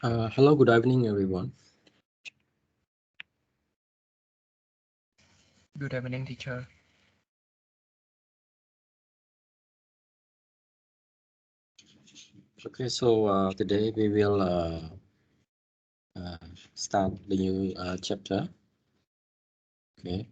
Hello, good evening, everyone. Good evening, teacher. Okay, so today we will start the new chapter. Okay.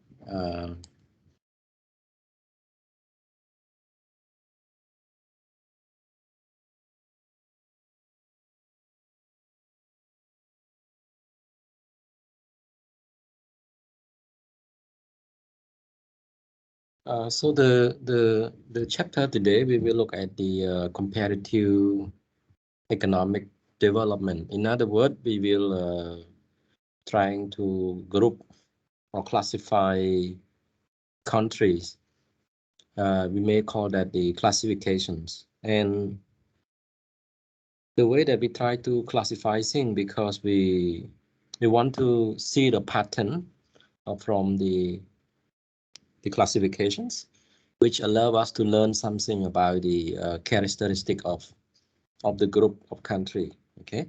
Uh, so the chapter today we will look at the comparative economic development. In other words, we will trying to group or classify countries. We may call that the classifications. And the way that we try to classify things, because we want to see the pattern from the classifications, which allow us to learn something about the characteristic of the group of country. Okay,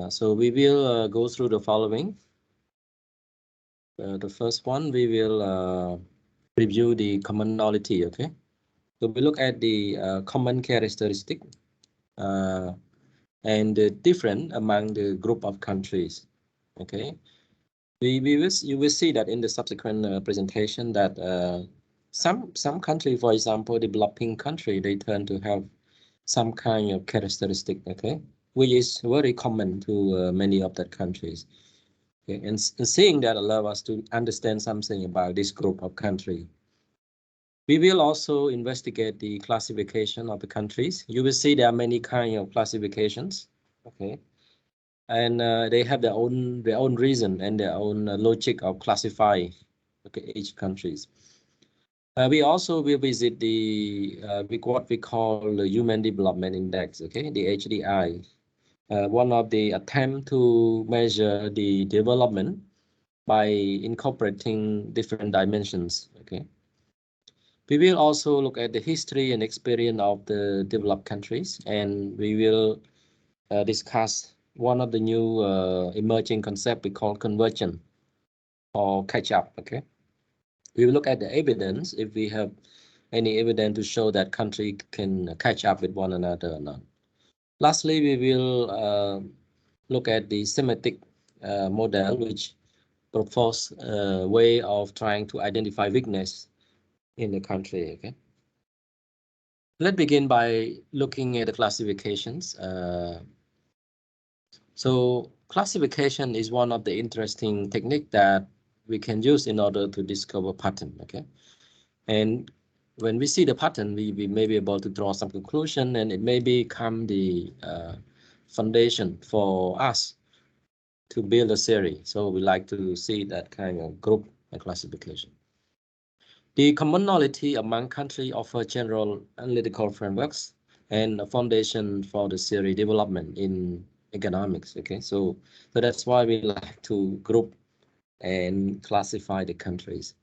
so we will go through the following. The first one, we will review the commonality. Okay, so we look at the common characteristic uh, and the different among the group of countries. Okay, you will see that in the subsequent presentation that some country, for example, developing country, they tend to have some kind of characteristic, okay, which is very common to many of that countries. Okay, and seeing that allow us to understand something about this group of country. We will also investigate the classification of the countries. You will see there are many kind of classifications. Okay, and they have their own reason and their own logic of classifying, okay, each countries. We also will visit the what we call the Human Development Index, okay, the HDI, one of the attempt to measure the development by incorporating different dimensions. Okay, we will also look at the history and experience of the developed countries, and we will discuss one of the new emerging concept we call convergence or catch up. Okay, we will look at the evidence if we have any evidence to show that country can catch up with one another or not. Lastly, we will look at the semantic model, which propose a way of trying to identify weakness in the country. Okay, let's begin by looking at the classifications. So classification is one of the interesting technique that we can use in order to discover pattern. Okay, and when we see the pattern, we may be able to draw some conclusion, and it may become the foundation for us to build a theory. So we like to see that kind of group and classification. The commonality among countries offer general analytical frameworks and a foundation for the theory development in economics. Okay, so that's why we like to group and classify the countries.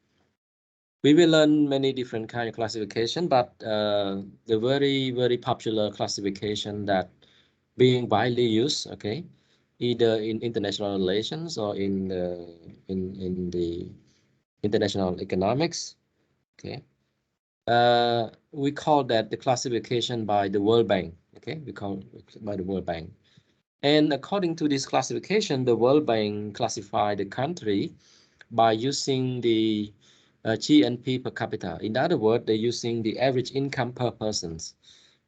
We will learn many different kind of classification, but the very popular classification that being widely used, okay, either in international relations or in the international economics, okay. We call that the classification by the World Bank. Okay, we call it by the World Bank. And according to this classification, the World Bank classify the country by using the GNP per capita. In other words, they're using the average income per persons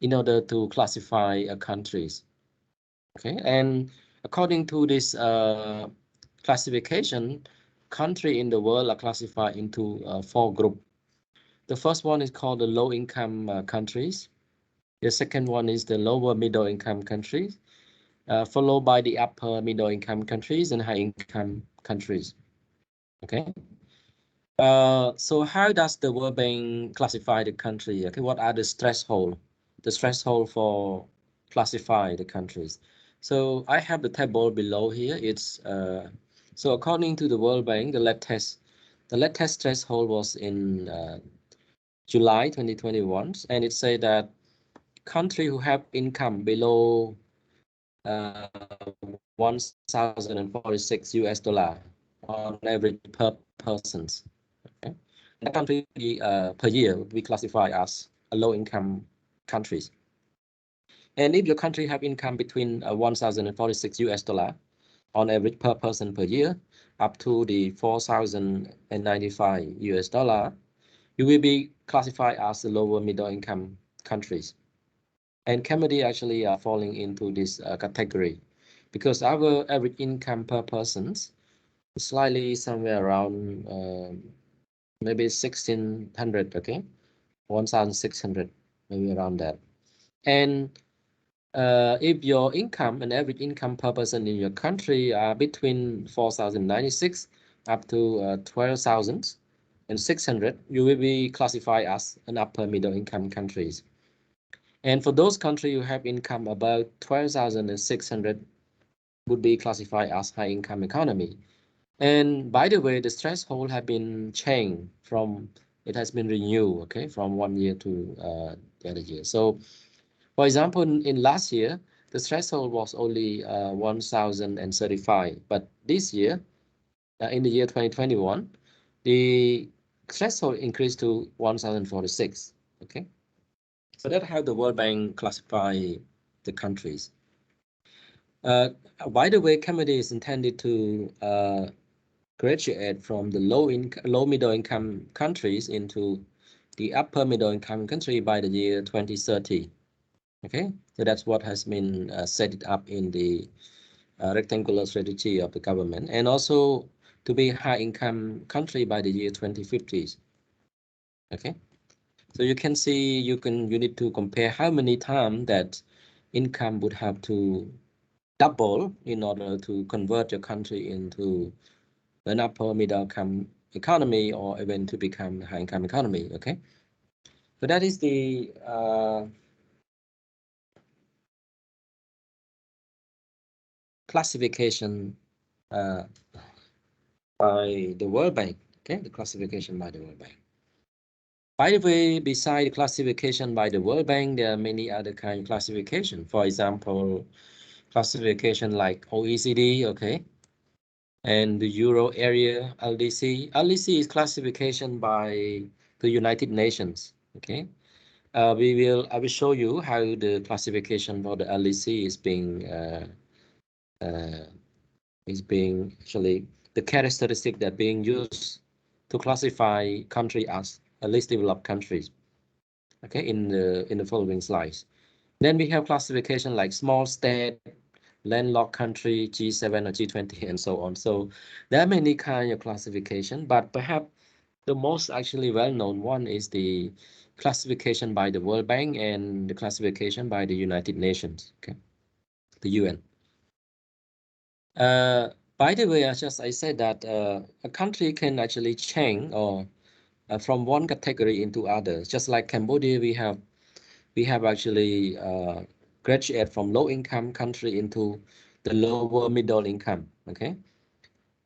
in order to classify countries. Okay, and according to this classification, country in the world are classified into four groups. The first one is called the low-income countries. The second one is the lower middle-income countries, followed by the upper middle-income countries and high-income countries. Okay. So how does the World Bank classify the country? Okay, what are the threshold? The threshold for classify the countries. So I have the table below here. It's so according to the World Bank, the latest threshold was in July 2021, and it say that country who have income below $1,046 on average per persons. Okay? That country per year would be classified as a low-income countries. And if your country have income between $1,046 on average per person per year, up to the $4,095, you will be classified as the lower middle income countries. And Cambodia actually are falling into this category because our average income per person is slightly somewhere around maybe 1,600, okay, 1,600, maybe around that. And if your income and average income per person in your country are between 4,096 up to 12,600, you will be classified as an upper middle income countries. And for those countries who have income about 12,600 would be classified as high income economy. And by the way, the threshold have been changed from, it has been renewed, okay, from 1 year to the other year. So for example, in last year, the threshold was only 1,035, but this year, in the year 2021, the threshold increased to 1,046, okay? So that's how the World Bank classify the countries. By the way, Cambodia is intended to graduate from the low middle income countries into the upper middle income country by the year 2030. Okay, so that's what has been set it up in the rectangular strategy of the government, and also to be high income country by the year 2050s. Okay, so you can see you need to compare how many times that income would have to double in order to convert your country into an upper middle income economy or even to become high income economy. Okay, so that is the classification by the World Bank. Okay, the classification by the World Bank. By the way, beside classification by the World Bank, there are many other kind of classification. For example, classification like OECD, okay, and the Euro area LDC. LDC is classification by the United Nations. Okay, I will show you how the classification for the LDC is being actually the characteristic that being used to classify country as a least developed countries. Okay, in the following slides. Then we have classification like small state, landlocked country, G7 or G20, and so on. So there are many kind of classification, but perhaps the most actually well-known one is the classification by the World Bank and the classification by the United Nations, okay, the UN. By the way, I said that a country can actually change or from one category into others. Just like Cambodia, we have actually graduate from low income country into the lower middle income. Okay,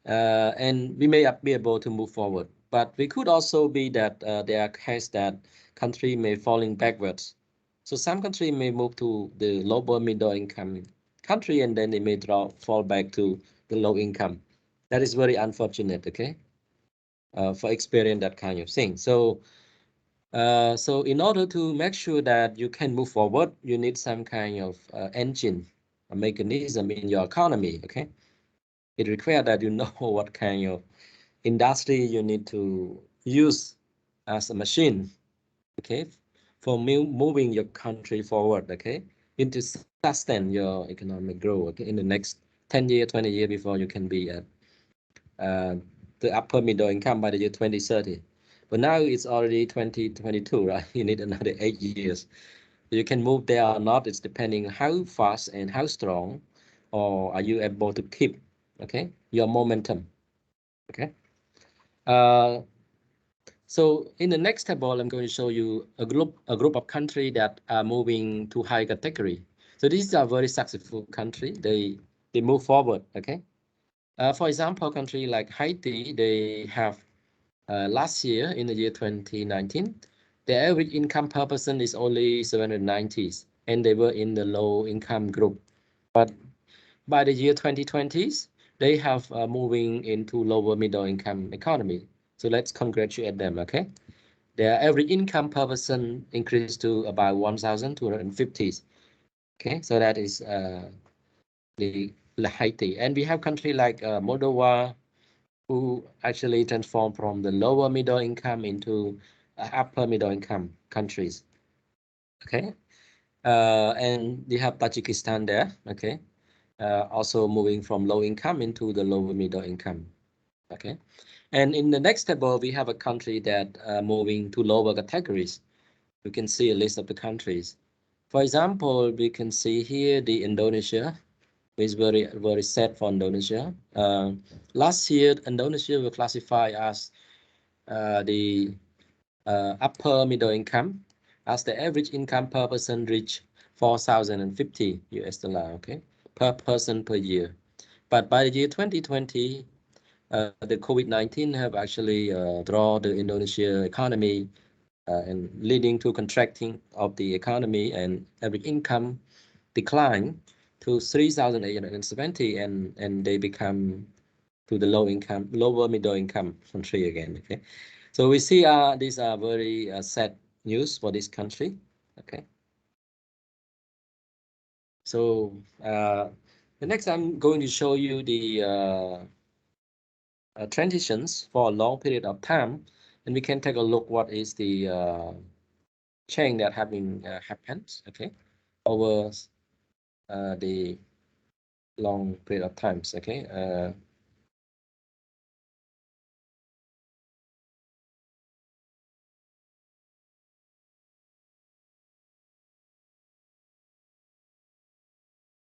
and we may be able to move forward, but we could also be that there are cases that country may falling backwards. So some country may move to the lower middle income country, and then they may fall back to the low income. That is very unfortunate. Okay, for experience that kind of thing. So so in order to make sure that you can move forward, you need some kind of engine, a mechanism in your economy. Okay, it requires that you know what kind of industry you need to use as a machine, okay, for moving your country forward, okay, into sustain your economic growth, okay, in the next 10 years, 20 years before you can be at the upper middle income by the year 2030. But now it's already 2022, right? You need another 8 years. You can move there or not. It's depending how fast and how strong, or are you able to keep, okay, your momentum, okay. So in the next table, I'm going to show you a group of countries that are moving to high category. So these are very successful country. They move forward. Okay. For example, country like Haiti, they have last year in the year 2019, the average income per person is only 790s, and they were in the low income group. But by the year 2020s, they have moving into lower middle income economy. So let's congratulate them, okay? Their average income per person increased to about 1,250. Okay, so that is the Haiti. And we have country like Moldova, who actually transformed from the lower middle income into upper middle income countries. Okay, and you have Tajikistan there. Okay, also moving from low income into the lower middle income. Okay, and in the next table we have a country that moving to lower categories. You can see a list of the countries. For example, we can see here the Indonesia is very sad for Indonesia. Last year, Indonesia was classified as the upper middle income, as the average income per person reached 4,050 US dollar, okay, per person per year. But by the year 2020, the COVID-19 have actually drawn the Indonesia economy and leading to contracting of the economy, and average income decline to 3,870, and they become to the lower middle income country again. Okay, so we see these are very sad news for this country. Okay, so the next I'm going to show you the transitions for a long period of time, and we can take a look what is the change that have been happened. Okay, over the long period of times. Okay.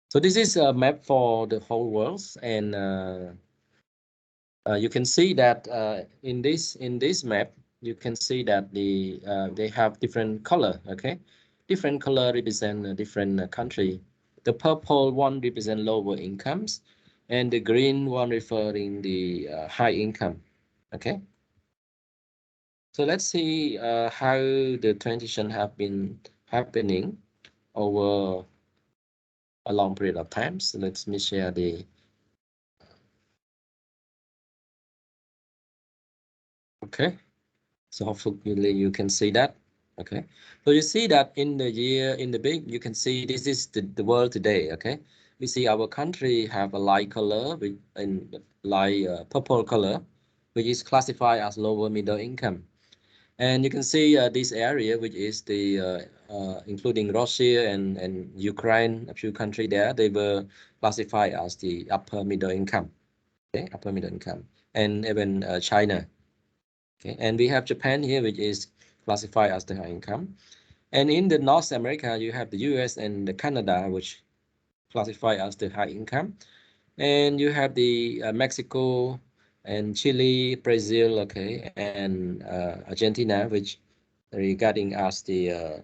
So this is a map for the whole world, and you can see that in this map, you can see that they have different color. Okay, different color represent a different country. The purple one represent lower incomes, and the green one referring the high income. Okay, so let's see how the transition have been happening over a long period of time. So let me share the. Okay. So hopefully you can see that. Okay. So you see that in the year, in the big, you can see this is the world today. Okay. We see our country have a light color with in light purple color, which is classified as lower middle income. And you can see this area, which is the including Russia and Ukraine, a few countries there, they were classified as the upper middle income. Okay, upper middle income, and even China. Okay, and we have Japan here, which is classified as the high income. And in the North America, you have the US and the Canada, which classify as the high income. And you have the Mexico and Chile, Brazil, okay, and Argentina, which regarding as the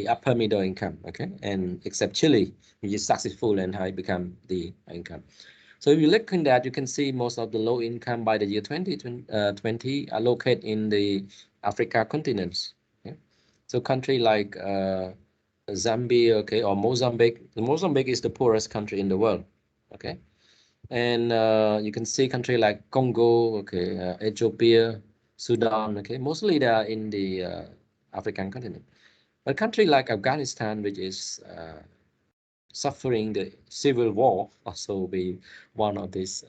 upper middle income, okay, and except Chile, which is successful and high become the high income. So if you look in that, you can see most of the low income by the year 2020 are located in the Africa continents. Okay? So country like Zambia, okay, or Mozambique. Mozambique is the poorest country in the world. Okay, and you can see country like Congo, okay, Ethiopia, Sudan, okay, mostly they are in the African continent. But country like Afghanistan, which is suffering the civil war, also be one of these.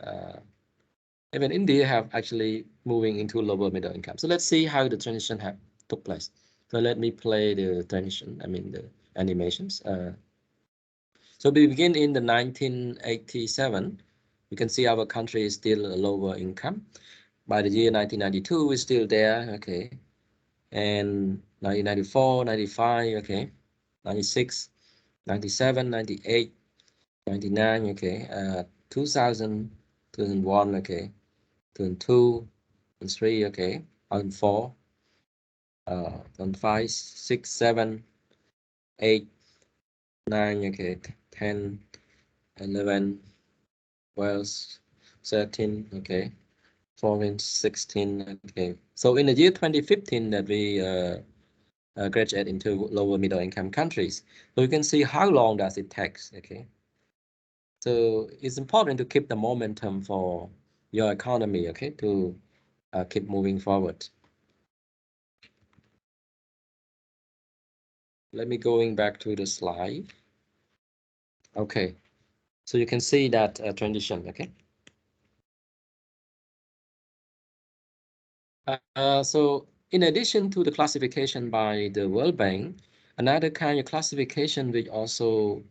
Even India have actually moving into lower middle income. So let's see how the transition have took place. So let me play the transition. I mean the animations. So we begin in the 1987. You can see our country is still a lower income. By the year 1992, we're still there. Okay, and 1994, 95. Okay, 96, 97, 98. 99, okay, 2000, 2001, okay, 2002, and 3, okay, and 4, and 5, 6, 7, 8, 9, okay, 10, 11, 12, 13, okay, 14, 16, okay. So in the year 2015 that we graduate into lower middle income countries. So you can see how long does it take, okay? So it's important to keep the momentum for your economy, okay, to keep moving forward. Let me going back to the slide. Okay, so you can see that transition, okay. So in addition to the classification by the World Bank, another kind of classification which also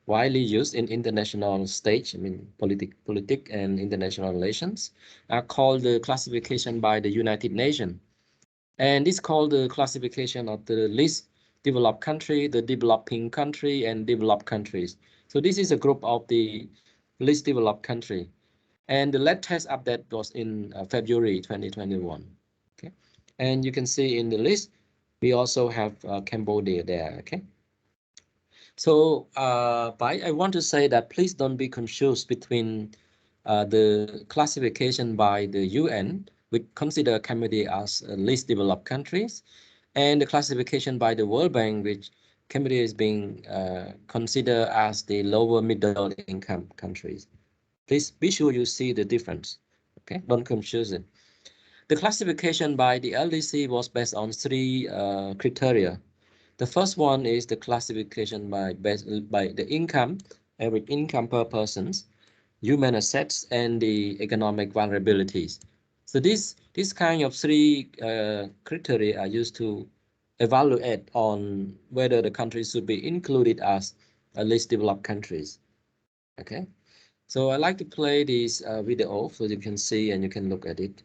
widely used in international stage, I mean politic and international relations, are called the classification by the United Nations. And this called the classification of the least developed country, the developing country, and developed countries. So this is a group of the least developed country. And the latest update was in February 2021. Okay, and you can see in the list, we also have Cambodia there. Okay, so I want to say that please don't be confused between the classification by the UN, which consider Cambodia as least developed countries, and the classification by the World Bank, which Cambodia is being considered as the lower middle income countries. Please be sure you see the difference. Okay, don't confuse it. The classification by the LDC was based on three criteria. The first one is the classification by the income, average income per persons, human assets, and the economic vulnerabilities. So this kind of three criteria are used to evaluate on whether the country should be included as least developed countries. Okay. So I like to play this video so you can see and you can look at it.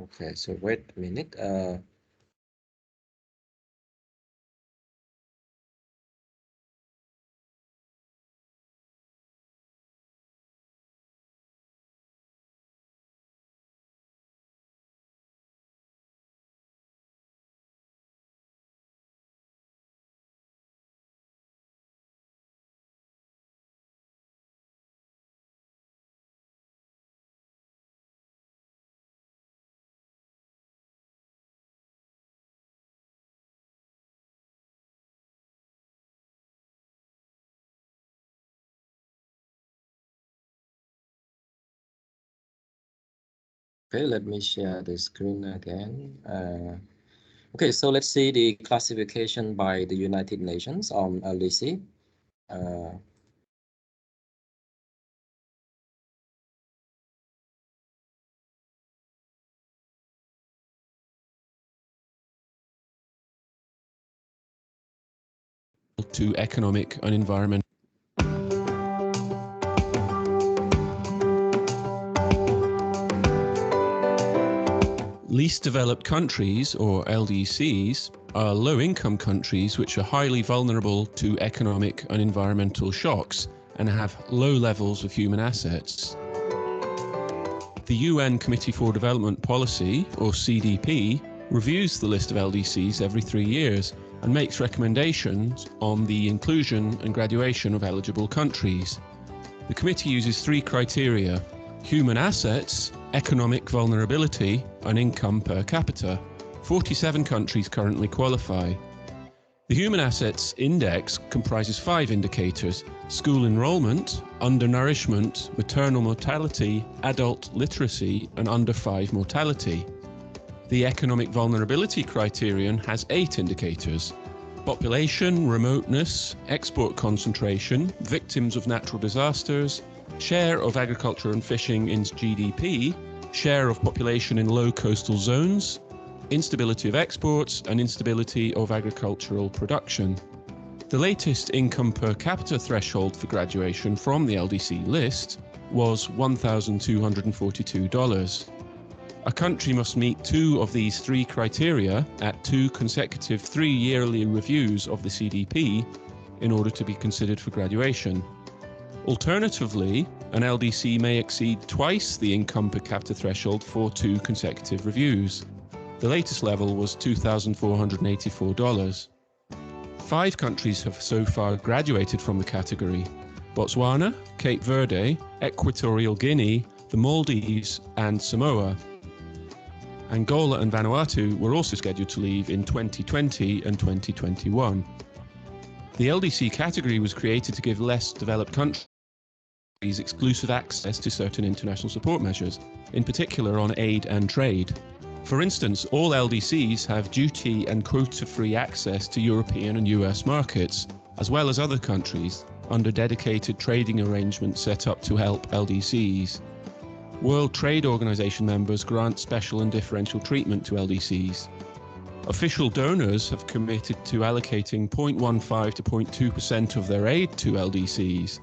Okay, so wait a minute. Okay, let me share the screen again. Okay, so let's see the classification by the United Nations on LDC. To economic and environmental. Least developed countries, or LDCs, are low-income countries which are highly vulnerable to economic and environmental shocks and have low levels of human assets. The UN Committee for Development Policy, or CDP, reviews the list of LDCs every 3 years and makes recommendations on the inclusion and graduation of eligible countries. The committee uses three criteria: human assets, economic vulnerability, and income per capita. 47 countries currently qualify. The Human Assets Index comprises 5 indicators: school enrollment, undernourishment, maternal mortality, adult literacy, and under 5 mortality. The Economic Vulnerability Criterion has 8 indicators: population, remoteness, export concentration, victims of natural disasters, share of agriculture and fishing in GDP, share of population in low coastal zones, instability of exports, and instability of agricultural production. The latest income per capita threshold for graduation from the LDC list was $1,242. A country must meet 2 of these 3 criteria at 2 consecutive 3-yearly reviews of the CDP in order to be considered for graduation. Alternatively, an LDC may exceed twice the income per capita threshold for 2 consecutive reviews. The latest level was $2,484. 5 countries have so far graduated from the category: Botswana, Cape Verde, Equatorial Guinea, the Maldives, and Samoa. Angola and Vanuatu were also scheduled to leave in 2020 and 2021. The LDC category was created to give less developed countries exclusive access to certain international support measures, in particular on aid and trade. For instance, all LDCs have duty and quota-free access to European and US markets, as well as other countries, under dedicated trading arrangements set up to help LDCs. World Trade Organization members grant special and differential treatment to LDCs. Official donors have committed to allocating 0.15 to 0.2% of their aid to LDCs.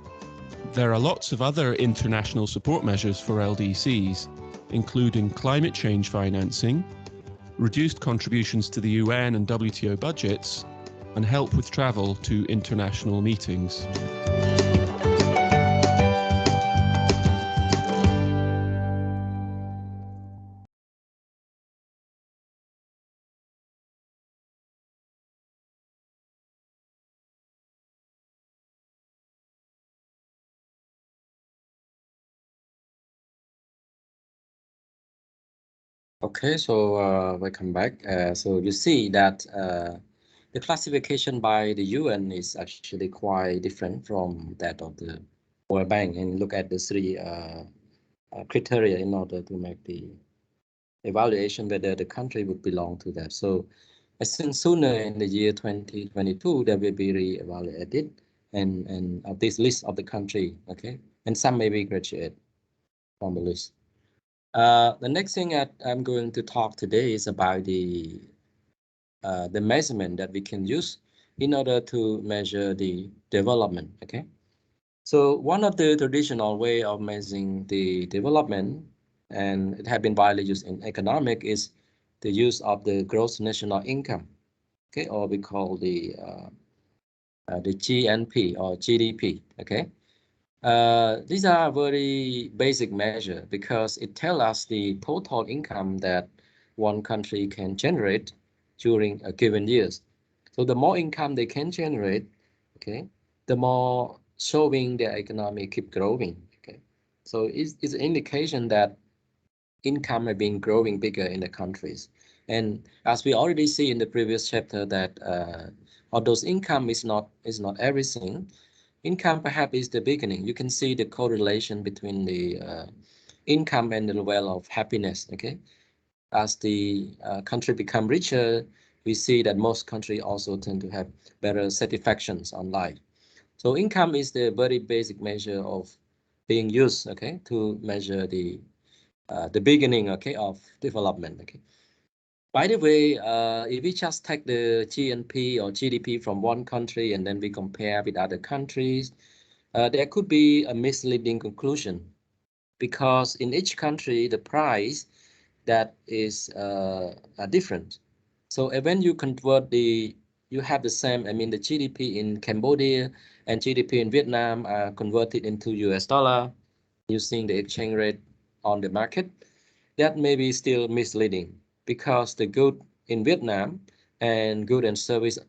There are lots of other international support measures for LDCs, including climate change financing, reduced contributions to the UN and WTO budgets, and help with travel to international meetings. Okay, so welcome back. So you see that the classification by the UN is actually quite different from that of the World Bank, and look at the three criteria in order to make the evaluation whether the country would belong to that. So as soon sooner in the year 2022, there will be re-evaluated and of this list of the country, okay, and some may be graduated from the list. The next thing that I'm going to talk today is about the measurement that we can use in order to measure the development. Okay, so one of the traditional way of measuring the development, and it has been widely used in economic, is the use of the gross national income. Okay, or we call the GNP or GDP. Okay. These are very basic measure because it tells us the total income that one country can generate during a given years. So the more income they can generate, okay, the more showing their economy keep growing. Okay, so it's an indication that income have been growing bigger in the countries. And as we already see in the previous chapter that although income is not everything, income perhaps is the beginning. You can see the correlation between the income and the level of happiness. Okay, as the country become richer, we see that most countries also tend to have better satisfactions on life. So income is the very basic measure of being used, okay, to measure the beginning, okay, of development. Okay. By the way, if we just take the GNP or GDP from one country and then we compare with other countries, there could be a misleading conclusion because in each country the price that is different. So when you convert you have the same, I mean the GDP in Cambodia and GDP in Vietnam are converted into US dollar using the exchange rate on the market. That may be still misleading because the good in Vietnam and good and service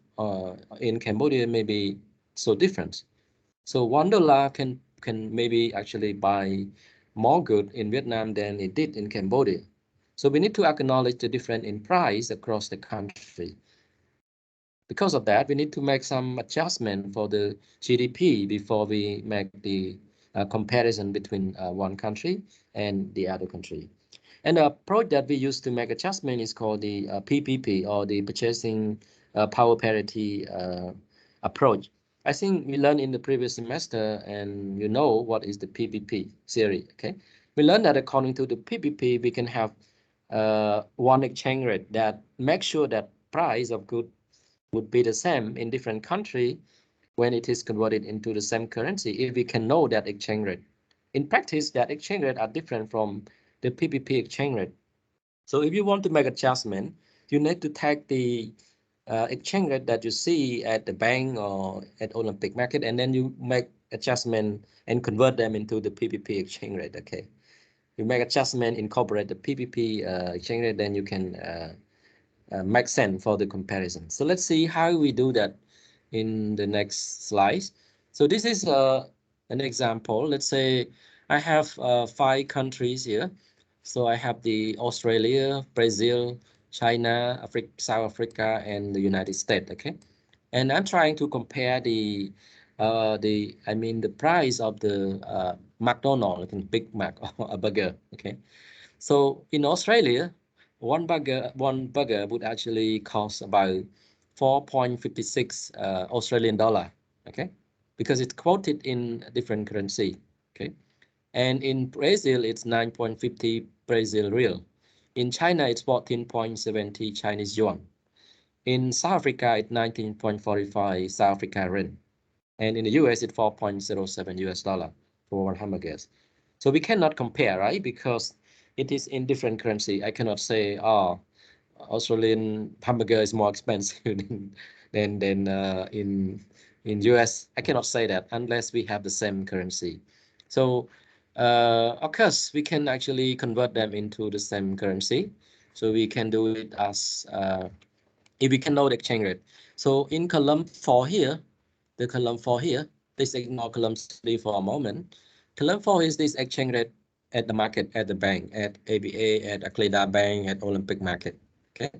in Cambodia may be so different. So $1 can maybe actually buy more good in Vietnam than it did in Cambodia. So we need to acknowledge the difference in price across the country. Because of that, we need to make some adjustment for the GDP before we make the comparison between one country and the other country. And the approach that we use to make adjustment is called the PPP, or the purchasing power parity approach. I think we learned in the previous semester, and you know what is the PPP theory. Okay, we learned that according to the PPP, we can have one exchange rate that makes sure that price of good would be the same in different country when it is converted into the same currency, if we can know that exchange rate. In practice, that exchange rate are different from the PPP exchange rate. So if you want to make adjustment, you need to take the exchange rate that you see at the bank or at Olympic market, and then you make adjustment and convert them into the PPP exchange rate. Okay, you make adjustment, incorporate the PPP exchange rate, then you can make sense for the comparison. So let's see how we do that in the next slides. So this is an example. Let's say I have 5 countries here. So I have the Australia, Brazil, China, Africa, South Africa, and the United States. Okay, and I'm trying to compare the price of the McDonald's, I think Big Mac or a burger. Okay, so in Australia, one burger would actually cost about 4.56 Australian dollar. Okay, because it's quoted in a different currency. Okay, and in Brazil it's 9.50 Brazil real. In China it's 14.70 Chinese yuan. In South Africa it's 19.45 South Africa rand. And in the US it's 4.07 US dollar for one hamburgers. So we cannot compare, right? Because it is in different currency. I cannot say, oh, Australian hamburger is more expensive than in US. I cannot say that unless we have the same currency. So of course we can actually convert them into the same currency. So we can do it as if we can know the exchange rate. So in column 4 here, the column 4 here, let's ignore column 3 for a moment. Column 4 is this exchange rate at the market, at the bank, at ABA, at Akleda Bank, at Olympic Market. Okay.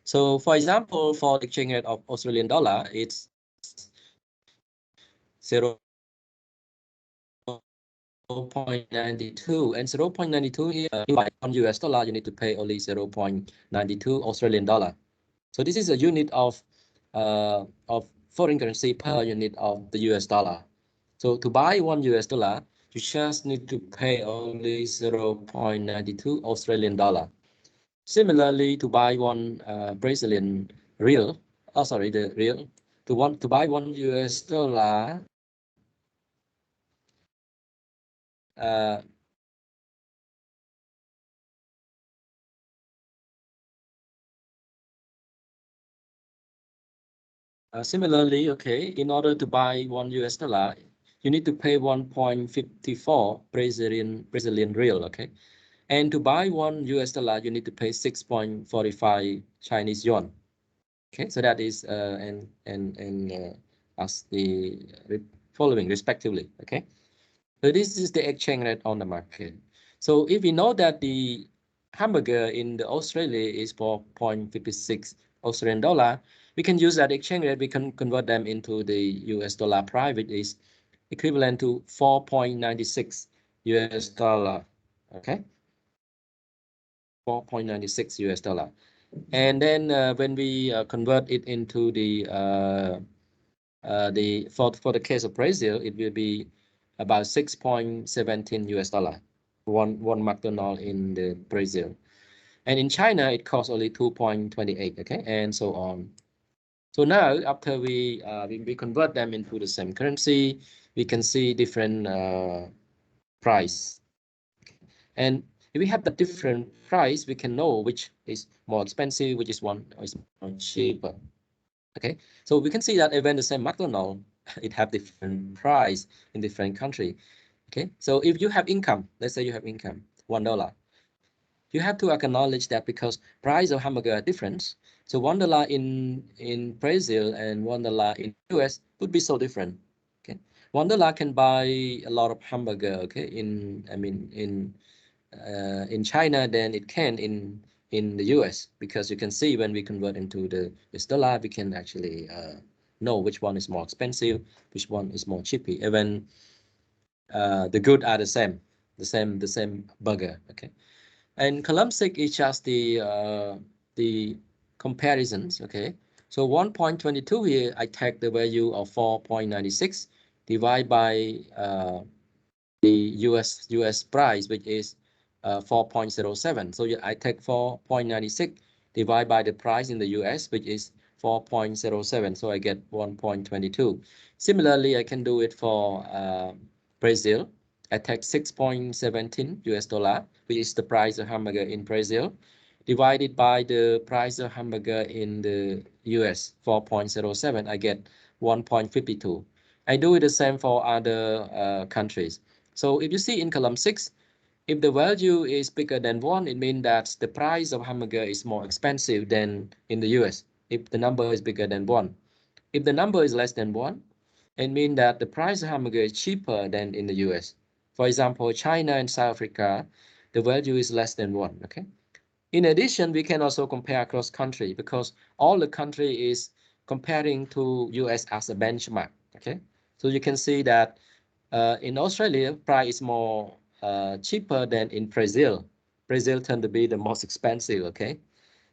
So for example, for the exchange rate of Australian dollar, it's 0.92, and 0.92 here, by $1 US, you need to pay only 0.92 Australian dollar. So this is a unit of foreign currency per unit of the US dollar. So to buy $1 US, you just need to pay only 0.92 Australian dollar. Similarly, to buy one Brazilian real, oh sorry, the real, to buy $1 US, uh, similarly, okay, in order to buy $1 US, you need to pay 1.54 Brazilian real, okay? And to buy $1 US, you need to pay 6.45 Chinese yuan. Okay, so that is as the following respectively. Okay, so this is the exchange rate on the market. So if we know that the hamburger in the Australia is 4.56 Australian dollar, we can use that exchange rate. We can convert them into the US dollar price, which is equivalent to 4.96 US dollar. Okay, 4.96 US dollar. And then when we convert it into for the case of Brazil, it will be about 6.17 US dollar, one McDonald in the Brazil. And in China, it costs only 2.28, okay, and so on. So now, after we convert them into the same currency, we can see different price. And if we have the different price, we can know which is more expensive, which is one is more cheaper. Okay, so we can see that even the same McDonald's, it have different price in different country. Okay, so if you have income, let's say you have income $1, you have to acknowledge that because price of hamburger are different. So $1 in Brazil and $1 in US would be so different. Okay, $1 can buy a lot of hamburger. Okay, in China than it can in the US, because you can see when we convert into the dollar, we can actually know which one is more expensive, which one is more cheapy. Even the good are the same burger. Okay, and column 6 is just the comparisons. Okay, so 1.22 here, I take the value of 4.96 divide by the US price, which is 4.07. So I take 4.96 divided by the price in the US, which is 4.07. So I get 1.22. Similarly, I can do it for Brazil. I take 6.17 US dollar, which is the price of hamburger in Brazil, divided by the price of hamburger in the US, 4.07. I get 1.52. I do it the same for other countries. So if you see in column 6, if the value is bigger than 1, it means that the price of hamburger is more expensive than in the US, if the number is bigger than 1. If the number is less than 1, it means that the price of hamburger is cheaper than in the US. For example, China and South Africa, the value is less than 1. Okay. In addition, we can also compare across country because all the country is comparing to US as a benchmark. Okay. So you can see that in Australia, price is more cheaper than in Brazil. Brazil tend to be the most expensive. Okay.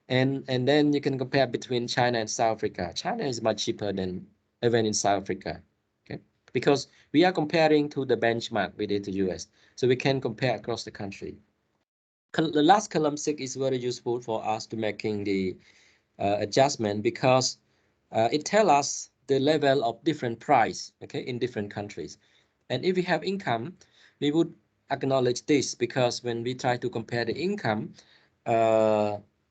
And then you can compare between China and South Africa. China is much cheaper than even in South Africa. Okay. Because we are comparing to the benchmark with the US. So we can compare across the country. The last column 6 is very useful for us to making the adjustment because it tells us the level of different price, okay, in different countries. And if we have income, we would acknowledge this because when we try to compare the income,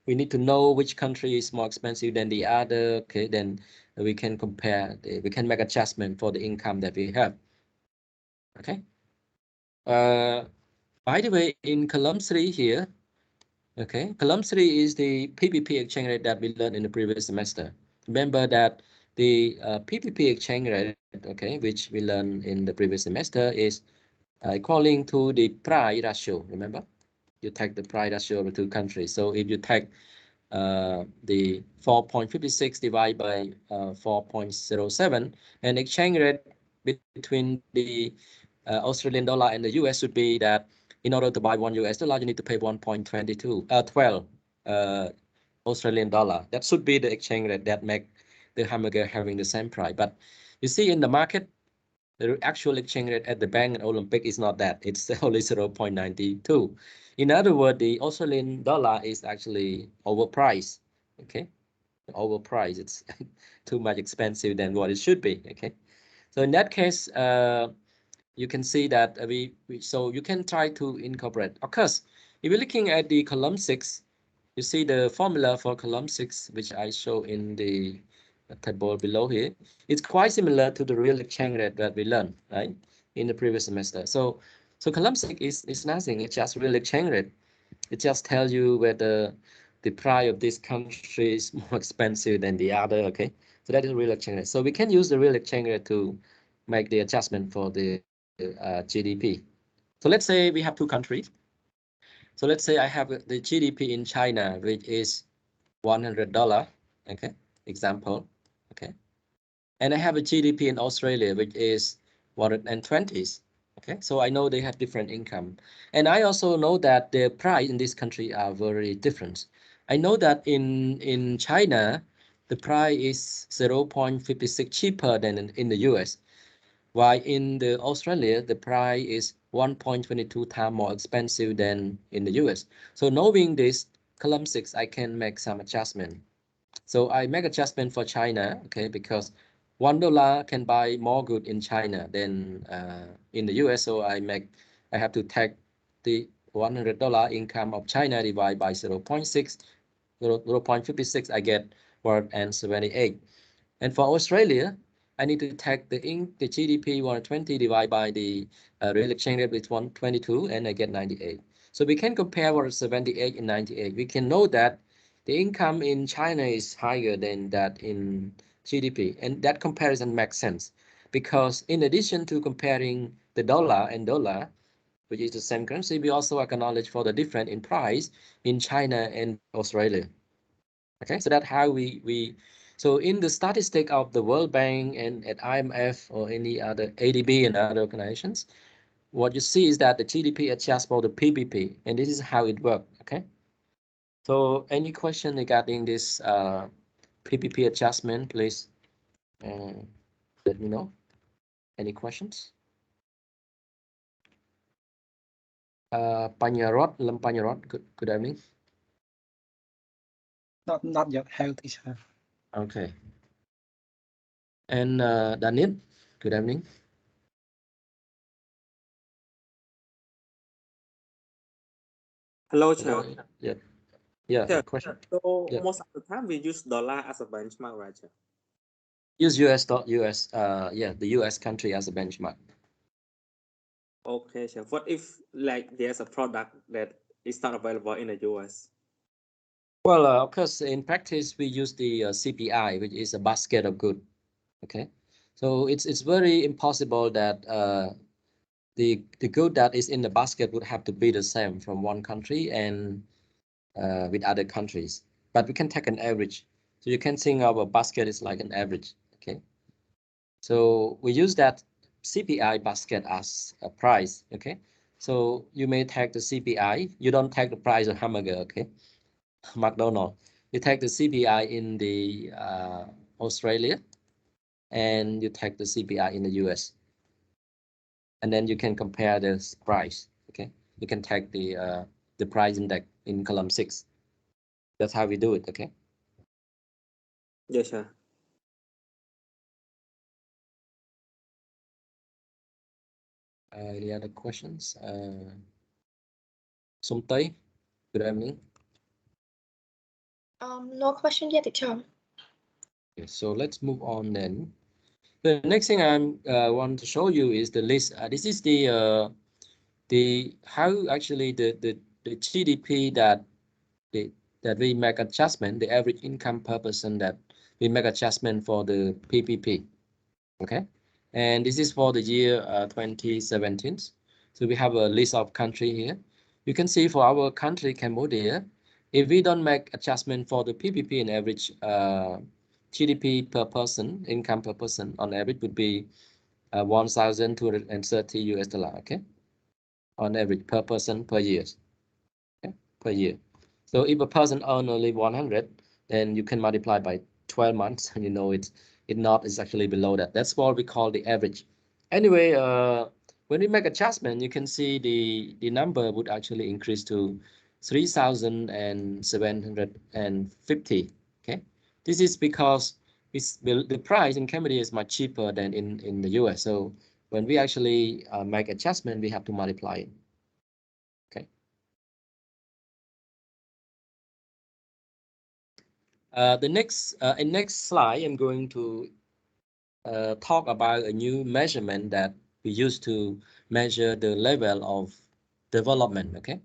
we need to know which country is more expensive than the other. Okay, then we can compare, we can make adjustment for the income that we have. Okay. By the way, in column 3 here, okay, column 3 is the PPP exchange rate that we learned in the previous semester. Remember that the PPP exchange rate, okay, which we learned in the previous semester is equaling to the price ratio. Remember, you take the price ratio of the two countries. So if you take the 4.56 divided by 4.07, and exchange rate between the Australian dollar and the US should be that in order to buy $1, you need to pay 12 Australian dollar. That should be the exchange rate that make the hamburger having the same price. But you see in the market, the actual exchange rate at the bank and Olympic is not that. It's only 0.92. In other words, the Australian dollar is actually overpriced. Okay, overpriced. It's too much expensive than what it should be. Okay, so in that case, you can see that so you can try to incorporate. Of course, if you're looking at the column 6, you see the formula for column 6, which I show in the table below here. It's quite similar to the real exchange rate that we learned, right, in the previous semester. So column 6 is nothing. It's just real exchange rate. It just tells you whether the price of this country is more expensive than the other. Okay, so that is real exchange rate. So we can use the real exchange rate to make the adjustment for the GDP. So let's say we have two countries. So let's say I have the GDP in China, which is $100. Okay, example. Okay, and I have a GDP in Australia, which is 120. Okay, so I know they have different income, and I also know that the price in this country are very different. I know that in China, the price is 0.56 cheaper than in the US. While in the Australia, the price is 1.22 times more expensive than in the US. So knowing this, column 6, I can make some adjustment. So I make adjustment for China, okay, because $1 can buy more good in China than in the US. So I have to take the $100 income of China divided by 0.56, I get 178. And for Australia, I need to take the GDP 120 divided by the real exchange rate with 122, and I get 98. So we can compare what is 78 and 98. We can know that the income in China is higher than that in GDP, and that comparison makes sense because in addition to comparing the dollar and dollar, which is the same currency, we also acknowledge for the difference in price in China and Australia. Okay, so that's how so in the statistic of the World Bank and at IMF or any other ADB and other organizations, what you see is that the GDP adjusts for the PPP, and this is how it works. Okay, so any question regarding this PPP adjustment, please let me know. Any questions? Panyarot, Lam Panyarot, good evening. Not yet, health teacher. Okay. And Daniel, good evening. Hello, Chair. Yeah. Yeah, question. So Yeah. most of the time we use dollar as a benchmark, right, Chair? Use US, yeah, the US country as a benchmark. Okay, Chair. What if like there's a product that is not available in the US? Well, of course, in practice, we use the CPI, which is a basket of goods. Okay, so it's very impossible that the good that is in the basket would have to be the same from one country and with other countries, but we can take an average. So you can think our basket is like an average. Okay, so we use that CPI basket as a price. Okay, so you may take the CPI. You don't take the price of hamburger. Okay, McDonald's. You take the CPI in the Australia, and you take the CPI in the US, and then you can compare this price. Okay, you can take the price index in column 6. That's how we do it. Okay. Yes, sir. Any other questions? Somtay, good evening. No question yet, teacher. Okay, so let's move on then. The next thing I want to show you is the list. This is the how actually the GDP that we make adjustment, the average income per person that we make adjustment for the PPP. Okay, and this is for the year 2017. So we have a list of country here. You can see for our country, Cambodia, if we don't make adjustment for the PPP and average GDP per person, income per person on average would be 1,230 US dollar. Okay, on average per person per year. Okay? Per year. So if a person earn only 100, then you can multiply by 12 months, and you know it's actually below that. That's what we call the average. Anyway, when we make adjustment, you can see the number would actually increase to 3,750. Okay, this is because the price in Cambodia is much cheaper than in the US. So when we actually make adjustment, we have to multiply it. Okay. The next slide, I'm going to talk about a new measurement that we use to measure the level of development. Okay,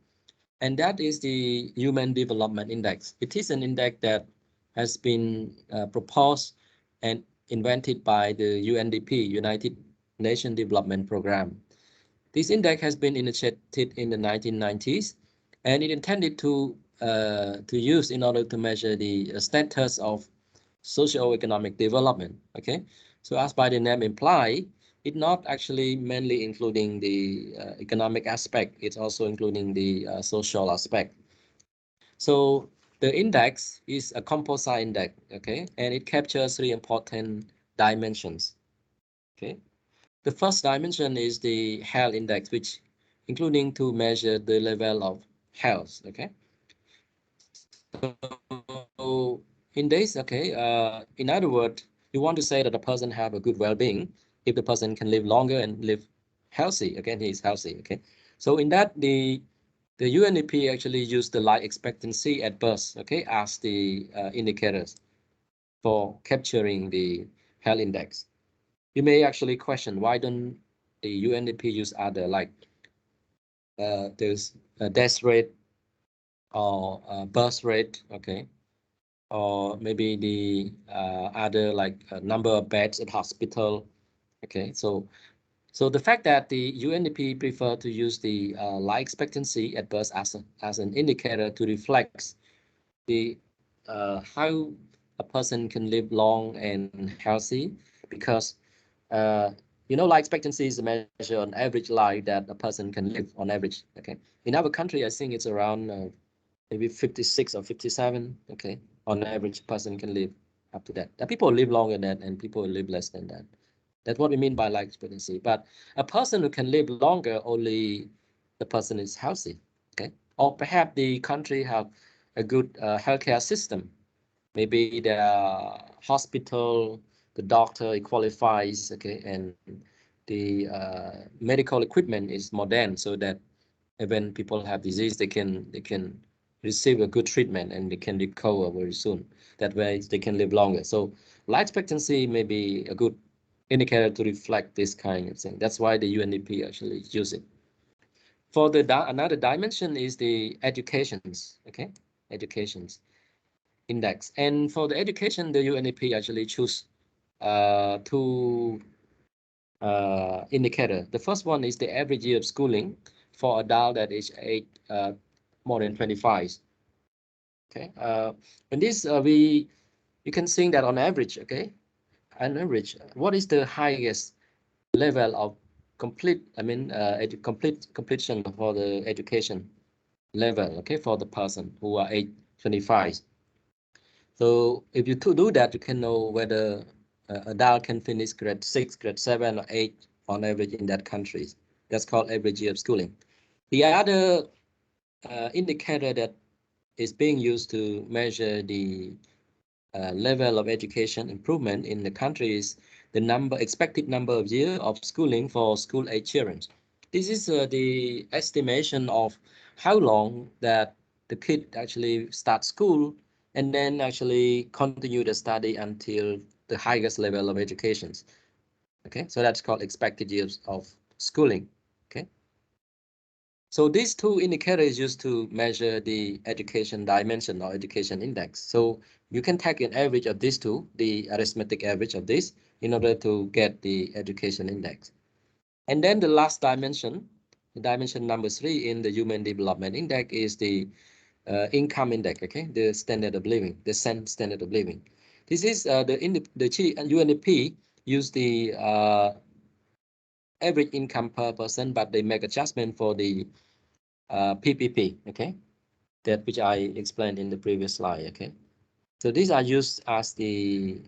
and that is the Human Development Index. It is an index that has been proposed and invented by the UNDP, United Nations Development Program. This index has been initiated in the 1990s, and it intended to use in order to measure the status of socio-economic development. Okay, so as by the name imply, it's not actually mainly including the economic aspect. It's also including the social aspect. So the index is a composite index. Okay, and it captures 3 important dimensions. Okay. The first dimension is the health index, which including to measure the level of health. Okay. So in this, okay, in other words, you want to say that a person have a good well-being if the person can live longer and live healthy. Again, he is healthy. Okay. So in that, the UNDP actually used the life expectancy at birth, okay, as the indicators for capturing the health index. You may actually question why don't the UNDP use other like there's a death rate or birth rate, okay, or maybe the other like number of beds at hospital, okay. So the fact that the UNDP prefer to use the life expectancy at birth as an indicator to reflect the how a person can live long and healthy, because life expectancy is a measure on average life that a person can live on average. Okay, in our country, I think it's around maybe 56 or 57. Okay, on average, person can live up to that. That people live longer than that, and people live less than that. That's what we mean by life expectancy. But a person who can live longer, only the person is healthy. Okay, or perhaps the country have a good healthcare system. Maybe the hospital, the doctor qualifies, okay, and the medical equipment is modern, so that when people have disease, they can receive a good treatment and they can recover very soon. That way, they can live longer. So life expectancy may be a good indicator to reflect this kind of thing. That's why the UNDP actually use it. For the another dimension is the educations, okay, educations index. And for the education, the UNDP actually choose two indicator. The first one is the average year of schooling for adult that is age more than 25. Okay, and this you can see that on average. Okay, on average, what is the highest level of completion for the education level? Okay, for the person who are age 25. So if you do that, you can know whether adult can finish grade 6, grade 7, or 8 on average in that country. That's called average year of schooling. The other indicator that is being used to measure the level of education improvement in the country is the expected number of years of schooling for school-age children. This is the estimation of how long that the kid actually start school and then actually continue the study until the highest level of education. Okay, so that's called expected years of schooling. Okay. So these two indicators used to measure the education dimension or education index. So you can take an average of these two, the arithmetic average of this, in order to get the education index. And then the last dimension, the dimension number 3 in the Human Development Index is the income index, okay, the standard of living, the standard of living. This is the UNDP use the average income per person, but they make adjustment for the PPP, okay, that which I explained in the previous slide, okay. So these are used as the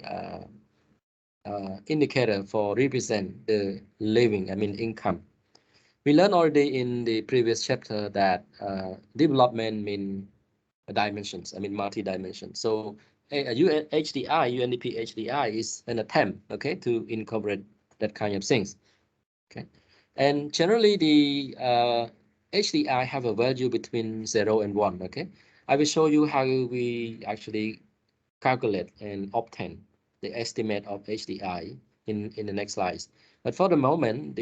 indicator for represent the living, income. We learned already in the previous chapter that development mean dimensions, multi-dimension. So HDI, UNDP HDI is an attempt, okay, to incorporate that kind of things, okay. And generally the HDI have a value between 0 and 1, okay. I will show you how we actually calculate and obtain the estimate of HDI in the next slides. But for the moment,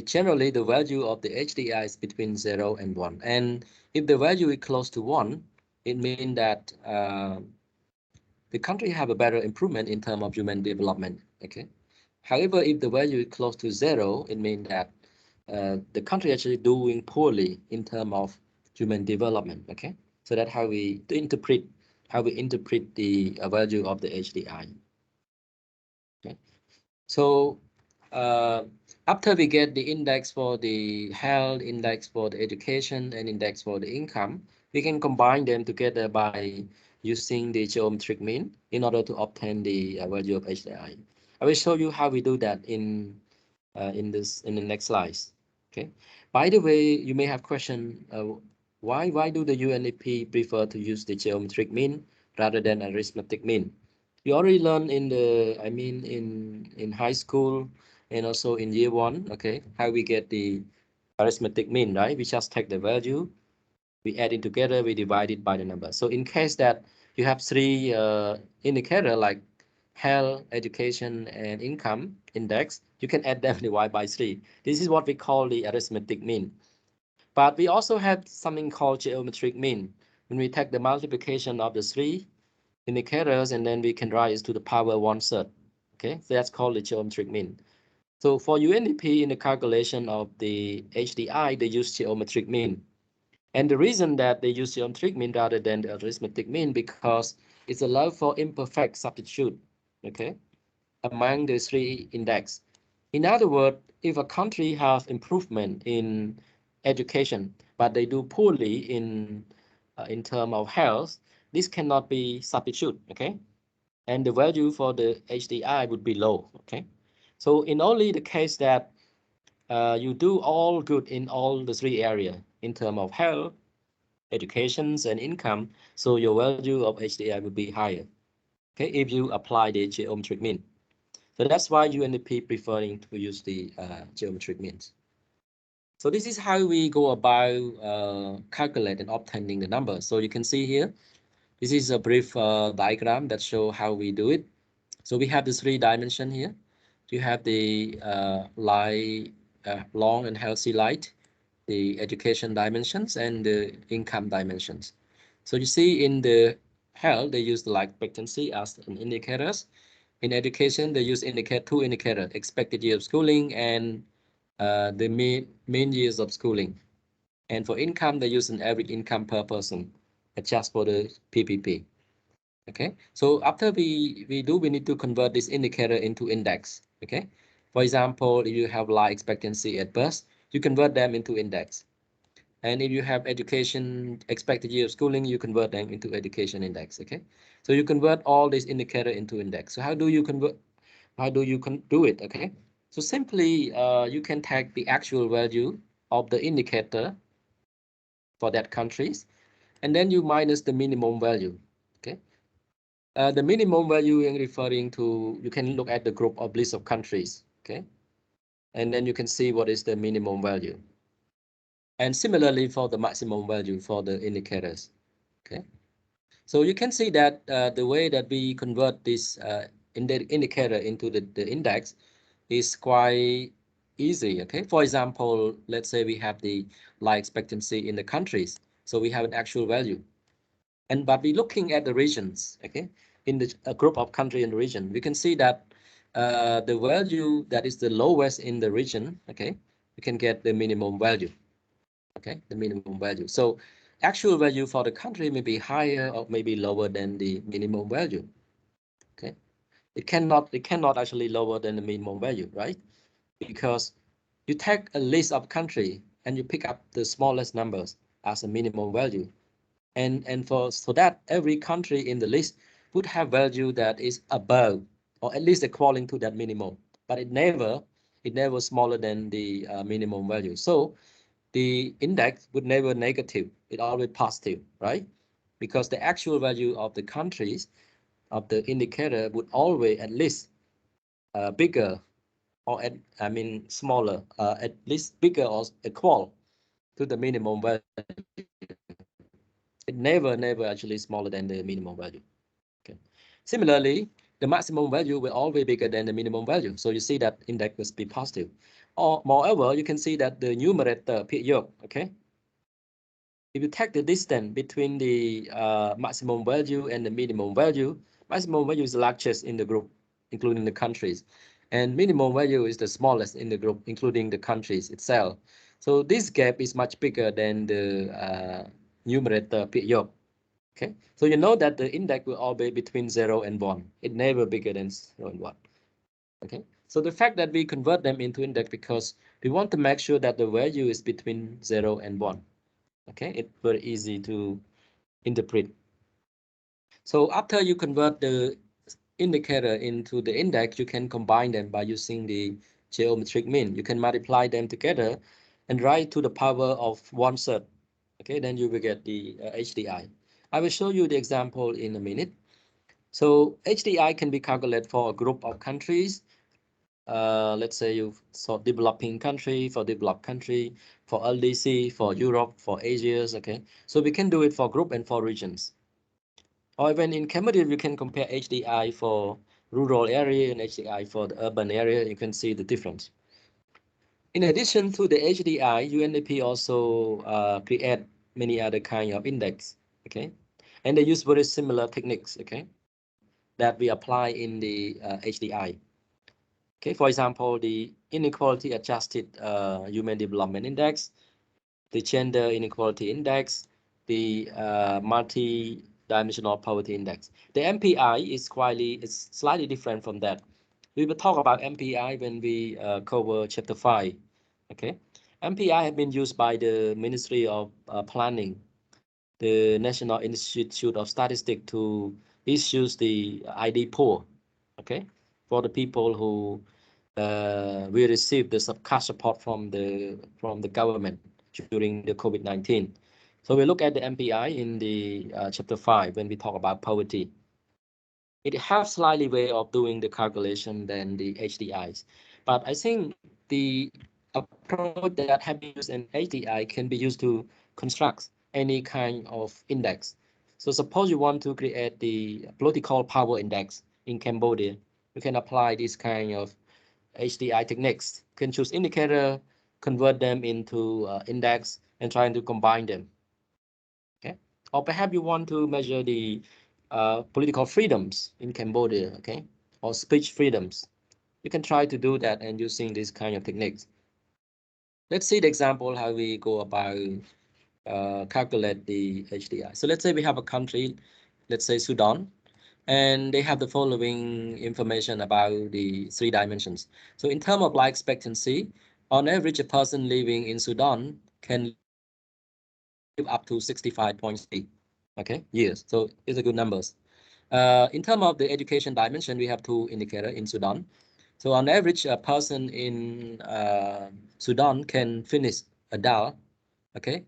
generally the value of the HDI is between 0 and 1. And if the value is close to 1, it means that the country have a better improvement in terms of human development. Okay. However, if the value is close to 0, it means that the country actually doing poorly in terms of human development. Okay. So that's how we interpret the value of the HDI. Okay. So after we get the index for the health, index for the education, and index for the income, we can combine them together by using the geometric mean in order to obtain the value of HDI. I will show you how we do that in the next slides. Okay. By the way, you may have question, why do the UNDP prefer to use the geometric mean rather than arithmetic mean? You already learned in the, in high school and also in year 1, okay, how we get the arithmetic mean, right? We just take the value, we add it together, we divide it by the number. So in case that you have 3 indicator like health, education, and income index, you can add them divide by 3. This is what we call the arithmetic mean. But we also have something called geometric mean. When we take the multiplication of the 3 indicators and then we can rise to the power 1/3. Okay, so that's called the geometric mean. So for UNDP in the calculation of the HDI, they use geometric mean. And the reason that they use geometric mean rather than the arithmetic mean because it's allowed for imperfect substitute, okay, among the 3 index. In other words, if a country has improvement in education, but they do poorly in terms of health, this cannot be substitute, okay? And the value for the HDI would be low, okay? So in only the case that you do all good in all the 3 areas in terms of health, education, and income, so your value of HDI would be higher, okay, if you apply the geometric mean. So that's why UNDP preferring to use the geometric means. So this is how we go about calculating and obtaining the number. So you can see here, this is a brief diagram that show how we do it. So we have the 3 dimension here. You have the long and healthy light, the education dimensions, and the income dimensions. So you see in the health, they use the life expectancy as an indicators. In education, they use two indicators: expected year of schooling and the mean years of schooling. And for income, they use an average income per person, adjust for the PPP. Okay, so after we need to convert this indicator into index. Okay, for example, if you have life expectancy at birth, you convert them into index. And if you have education expected year of schooling, you convert them into education index. Okay, so you convert all these indicator into index. So how do you convert? How do you do it? Okay, so simply you can take the actual value of the indicator for that countries, and then you minus the minimum value. Okay, the minimum value in referring to, you can look at the group of list of countries. Okay, and then you can see what is the minimum value. And similarly for the maximum value for the indicators. Okay, so you can see that the way that we convert this indicator into the index is quite easy. Okay, for example, let's say we have the life expectancy in the countries, so we have an actual value, and but we looking at the regions. Okay, in the group of country and region, we can see that the value that is the lowest in the region, okay, we can get the minimum value. Okay, the minimum value. So actual value for the country may be higher or maybe lower than the minimum value. Okay, it cannot actually lower than the minimum value, right? Because you take a list of country and you pick up the smallest numbers as a minimum value, and so that every country in the list would have value that is above or at least equaling to that minimum, but it never smaller than the minimum value. So the index would never negative, it always positive, right? Because the actual value of the countries of the indicator would always at least bigger or smaller, at least bigger or equal to the minimum value. It never actually smaller than the minimum value. Okay. Similarly, the maximum value will always bigger than the minimum value. So you see that index must be positive. Or moreover, you can see that the numerator period, okay? If you take the distance between the maximum value and the minimum value, maximum value is the largest in the group, including the countries. And minimum value is the smallest in the group, including the countries itself. So this gap is much bigger than the numerator period. Okay, so you know that the index will always be between 0 and 1. It never bigger than 0 and 1. Okay, so the fact that we convert them into index because we want to make sure that the value is between 0 and 1. Okay, it's very easy to interpret. So after you convert the indicator into the index, you can combine them by using the geometric mean. You can multiply them together and write to the power of 1/3. Okay, then you will get the HDI. I will show you the example in a minute. So HDI can be calculated for a group of countries. Let's say you saw developing country, for developed country, for LDC, for Europe, for Asia. Okay, so we can do it for group and for regions. Or even in Comparative, you can compare HDI for rural area and HDI for the urban area. You can see the difference. In addition to the HDI, UNDP also create many other kind of index. Okay, and they use very similar techniques. Okay, that we apply in the HDI. Okay, for example, the inequality adjusted human development index, the gender inequality index, the multi-dimensional poverty index. The MPI is slightly different from that. We will talk about MPI when we cover chapter 5. Okay, MPI have been used by the Ministry of Planning, the National Institute of Statistics, to issue the ID pool. Okay, for the people who we received the cash support from the government during the COVID-19. So we look at the MPI in the chapter 5 when we talk about poverty. It has slightly way of doing the calculation than the HDIs, but I think the approach that have been used in HDI can be used to construct any kind of index. So suppose you want to create the political power index in Cambodia, you can apply this kind of HDI techniques. You can choose indicator, convert them into index, and trying to combine them. Okay, or perhaps you want to measure the political freedoms in Cambodia. Okay, or speech freedoms. You can try to do that and using this kind of techniques. Let's see the example how we go about calculate the HDI. So let's say we have a country, let's say Sudan, and they have the following information about the 3 dimensions. So in terms of life expectancy, on average, a person living in Sudan can live up to 65.3, okay, years. So it's a good numbers. In terms of the education dimension, we have 2 indicators in Sudan. So on average, a person in Sudan can finish adult, okay.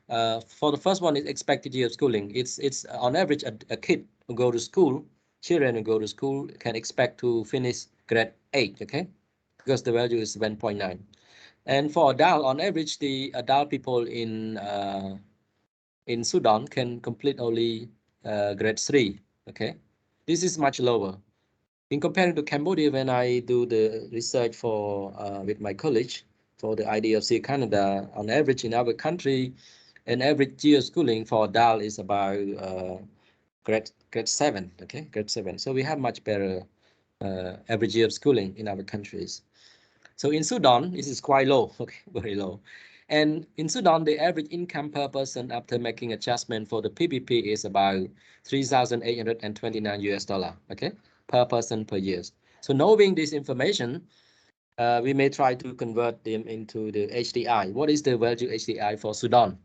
For the first one is expected year of schooling. It's on average a kid who go to school, children who go to school can expect to finish grade 8, okay, because the value is 7.9. And for adult, on average, the adult people in Sudan can complete only grade 3, okay. This is much lower. In comparing to Cambodia, when I do the research for with my college for the IDFC Canada, on average in our country, an average year schooling for adult is about grade 7, okay, grade 7. So we have much better average year of schooling in our countries. So in Sudan, this is quite low, okay, very low. And in Sudan, the average income per person after making adjustment for the PPP is about 3,829 US dollar, okay, per person per year. So knowing this information, we may try to convert them into the HDI. What is the value HDI for Sudan?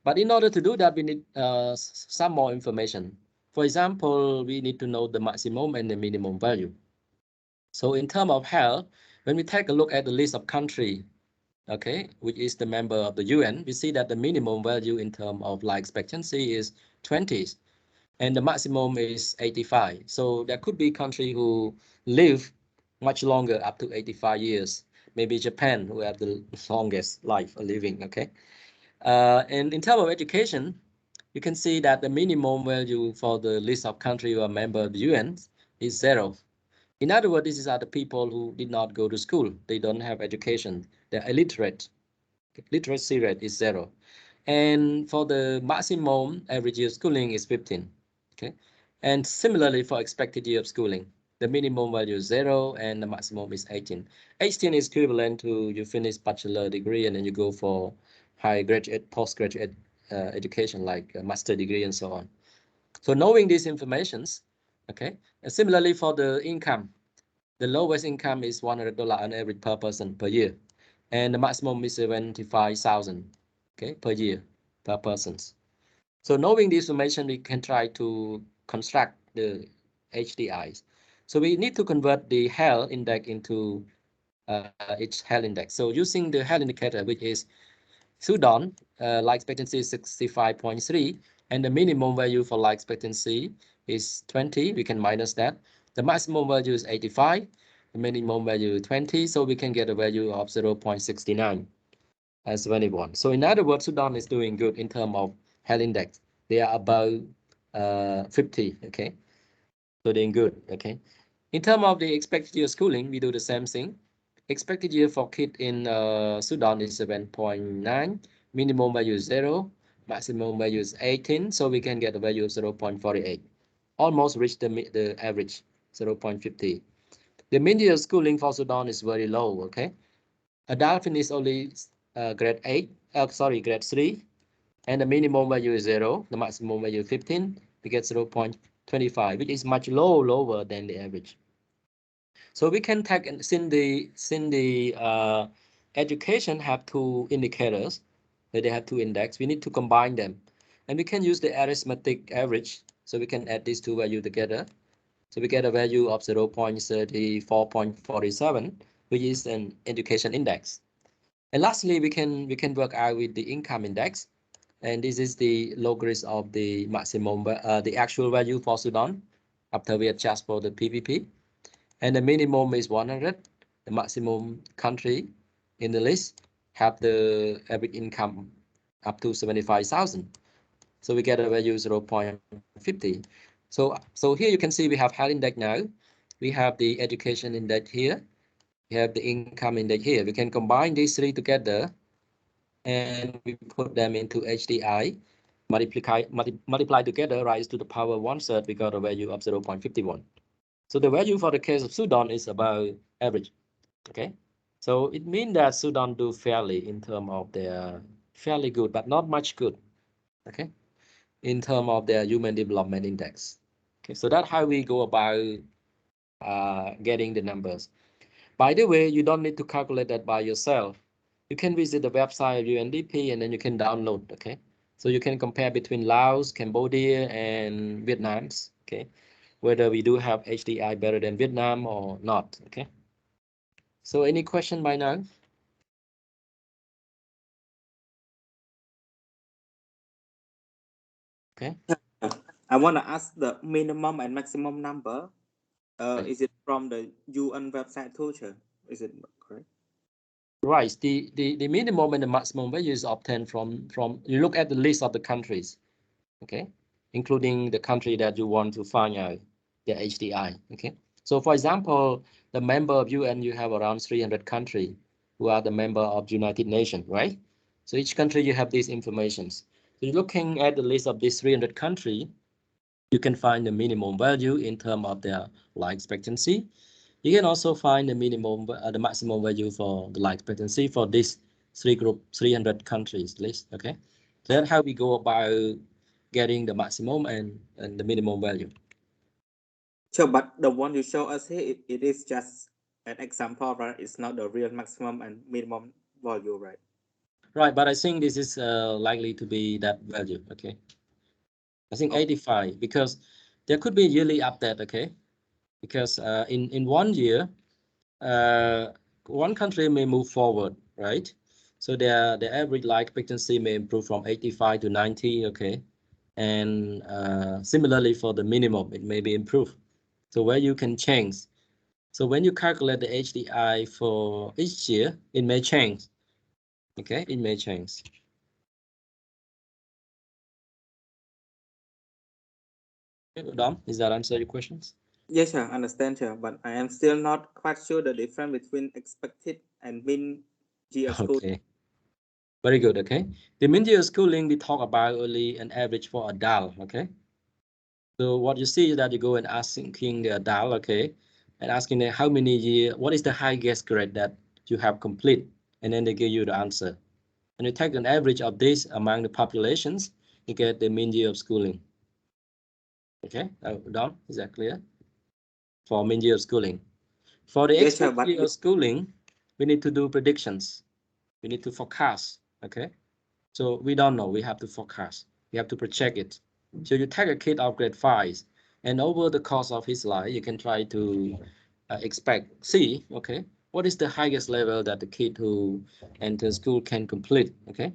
But in order to do that, we need some more information. For example, we need to know the maximum and the minimum value. So in terms of health, when we take a look at the list of countries, okay, which is the member of the UN, we see that the minimum value in terms of life expectancy is 20, and the maximum is 85. So there could be country who live much longer, up to 85 years. Maybe Japan, who have the longest life living, okay. And in terms of education, you can see that the minimum value for the list of countries who are member of the UN is 0. In other words, these are the people who did not go to school. They don't have education. They're illiterate. Literacy rate is 0. And for the maximum average year of schooling is 15. Okay. And similarly for expected year of schooling, the minimum value is 0 and the maximum is 18. 18 is equivalent to you finish bachelor degree and then you go for high graduate, postgraduate education like a master degree and so on. So knowing these informations, okay. And similarly for the income, the lowest income is $100 on average per person per year, and the maximum is 75,000, okay, per year per persons. So knowing this information, we can try to construct the HDIs. So we need to convert the health index into its health index. So using the health indicator, which is Sudan, life expectancy is 65.3, and the minimum value for life expectancy is 20. We can minus that. The maximum value is 85. The minimum value is 20, so we can get a value of 0.69 as 21. So in other words, Sudan is doing good in terms of health index. They are above 50, okay? So doing good, okay? In terms of the expected year schooling, we do the same thing. Expected year for kid in Sudan is 7.9, minimum value is 0, maximum value is 18, so we can get a value of 0.48. Almost reach the average, 0.50. The mean year schooling for Sudan is very low, okay? Adult finish only grade 8, grade 3, and the minimum value is 0, the maximum value is 15, we get 0.25, which is much lower than the average. So we can take, since the education have 2 indicators, that they have 2 index, we need to combine them. And we can use the arithmetic average, so we can add these 2 values together. So we get a value of 0.34.47, which is an education index. And lastly, we can work out with the income index. And this is the logarithm of the maximum, the actual value for Sudan after we adjust for the PVP. And the minimum is 100. The maximum country in the list have the average income up to 75,000. So we get a value 0.50. So here you can see we have health index now. We have the education index here. We have the income index here. We can combine these 3 together and we put them into HDI. Multiply together, rise to the power 1/3, we got a value of 0.51. So the value for the case of Sudan is about average. Okay, so it means that Sudan do fairly in terms of their fairly good, but not much good. Okay, in terms of their human development index. Okay, so that's how we go about getting the numbers. By the way, you don't need to calculate that by yourself. You can visit the website of UNDP and then you can download. Okay, so you can compare between Laos, Cambodia, and Vietnam's. Okay, whether we do have HDI better than Vietnam or not. Okay, so any question by now? Okay. I want to ask the minimum and maximum number. Right. Is it from the UN website too, sir? Is it correct? Right. The minimum and the maximum value is obtained from you look at the list of the countries, okay, including the country that you want to find out the HDI. Okay. So for example, the member of UN, you have around 300 countries who are the member of United Nations, right? So each country you have these informations. So you're looking at the list of these 300 countries, you can find the minimum value in terms of their life expectancy. You can also find the minimum, the maximum value for the life expectancy for this 300 countries list. Okay, so that's how we go about getting the maximum and the minimum value. Sure, but the one you show us here, it is just an example, right? It's not the real maximum and minimum value, right? Right, but I think this is likely to be that value. Okay, I think 85 because there could be yearly update. Okay, because in 1 year, one country may move forward, right? So the average life expectancy may improve from 85 to 90. Okay, and similarly for the minimum, it may be improved. So where you can change. So when you calculate the HDI for each year, it may change. Okay, it may change. Dom, does that answer your questions? Yes, sir, understand, sir, but I am still not quite sure the difference between expected and mean year school. Okay, very good. Okay, the mean year schooling we talked about early and average for adult. Okay, so what you see is that you go and asking the adult, okay, and asking them how many year, what is the highest grade that you have complete, and then they give you the answer. And you take an average of this among the populations, you get the mean year of schooling. Okay, Don, is that clear? For mean year of schooling. For the Yes, sir, expected year of schooling, we need to do predictions. We need to forecast. Okay, so we don't know. We have to forecast. We have to project it. So you take a kid of grade 5, and over the course of his life, you can try to see, okay, what is the highest level that the kid who enters school can complete, okay?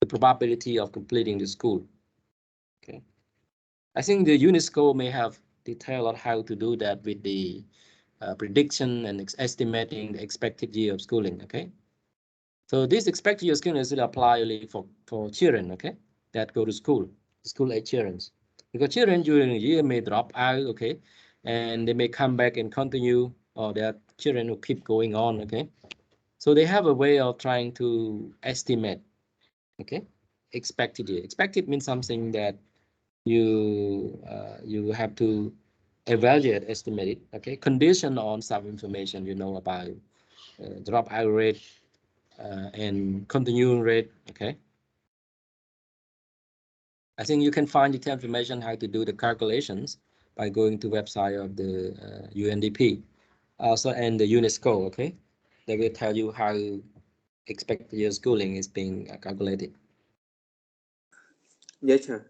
The probability of completing the school, okay? I think the UNESCO may have detail on how to do that with the prediction and estimating the expected year of schooling, okay? So this expected year of schooling is apply only for children, okay, that go to school age children. Because children during the year may drop out, okay, and they may come back and continue, or there are children who keep going on, okay. So they have a way of trying to estimate, okay, expected year. Expected means something that you have to evaluate, estimate it, okay, condition on some information you know about dropout rate and continuing rate, okay. I think you can find detailed information how to do the calculations by going to website of the UNDP, also and the UNESCO, okay. They will tell you how expected year schooling is being calculated. Yes, sir.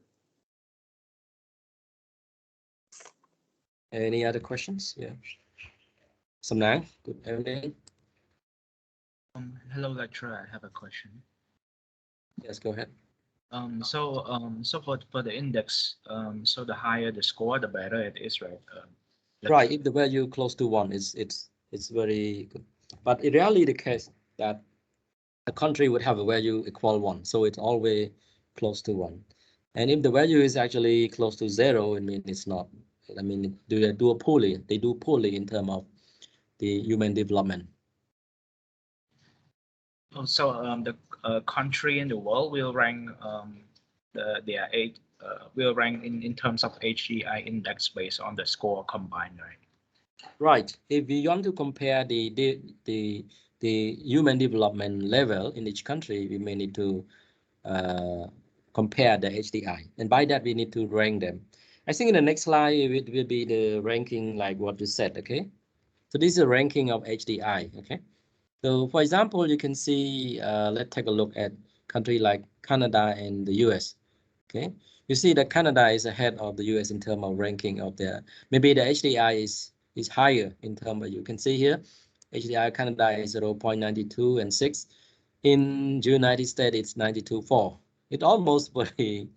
Any other questions? Yeah. Samnang, good evening. Hello, lecturer. I have a question. Yes, go ahead. So for the index, so the higher the score, the better it is, right? Right. If the value close to 1, it's very good. But it rarely the case that a country would have a value equal 1, so it's always close to 1. And if the value is actually close to 0, it means it's not. I mean, they do poorly. They do poorly in terms of the human development. So the country in the world will rank their eight will rank in terms of HDI index based on the score combined, right? Right. If we want to compare the human development level in each country, we may need to compare the HDI, and by that we need to rank them. I think in the next slide it will be the ranking like what you said. Okay, so this is a ranking of HDI. Okay, so for example, you can see let's take a look at country like Canada and the US. Okay, you see that Canada is ahead of the US in terms of ranking of their, maybe the HDI is higher in terms of, you can see here HDI Canada is 0.92 and 6. In United States, it's 92.4. It almost very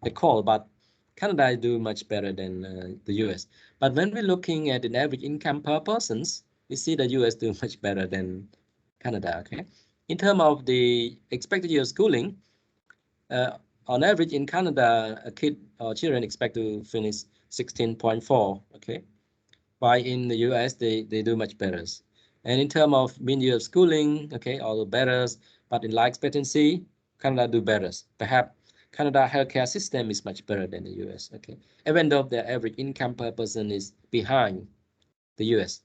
equal, but Canada is doing much better than the US. But when we're looking at the average income per persons, we see the US doing much better than Canada. Okay, in terms of the expected year of schooling, on average in Canada, a kid or children expect to finish 16.4. Okay, while in the US they do much better. And in terms of mean year of schooling, okay, all better, but in life expectancy, Canada do better. Perhaps Canada healthcare system is much better than the US. Okay, even though their average income per person is behind the US.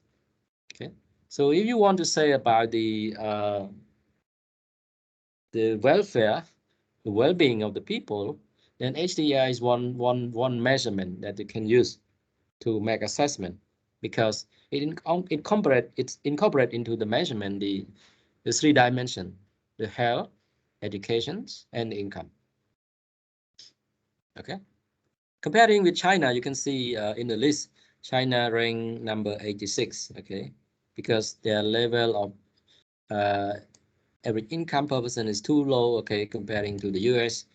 Okay, so if you want to say about the welfare, the well-being of the people, then HDI is one measurement that you can use to make assessment, because it incorporate into the measurement the three dimension, the health, education, and income. Okay, comparing with China, you can see in the list China ranked number 86. Okay, because their level of average income per person is too low. Okay, comparing to the US,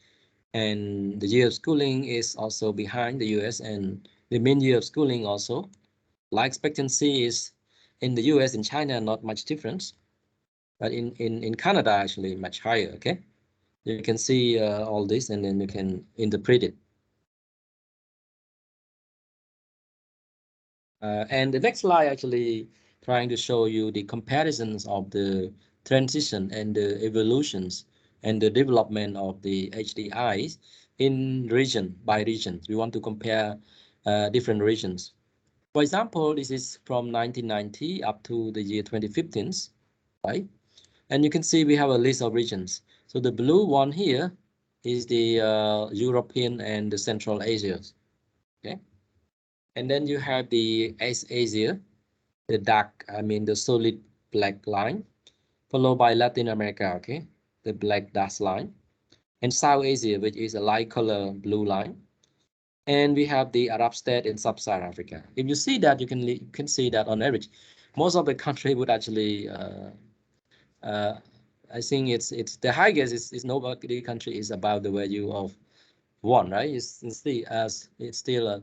and the year of schooling is also behind the US, and the mean year of schooling also. Life expectancy is in the US and China not much difference, but in Canada actually much higher. Okay, you can see all this and then you can interpret it. And the next slide actually trying to show you the comparisons of the transition and the evolutions and the development of the HDIs in region by region. We want to compare different regions. For example, this is from 1990 up to the year 2015, right? And you can see we have a list of regions. So the blue one here is the European and the Central Asia. Okay, and then you have the East Asia, the dark, I mean the solid black line, followed by Latin America. Okay, the black dashed line, and South Asia, which is a light color blue line. And we have the Arab state in sub-Saharan Africa. If you see that, you can see that on average, most of the country would actually, I think it's the highest is nobody country is about the value of 1, right? It's still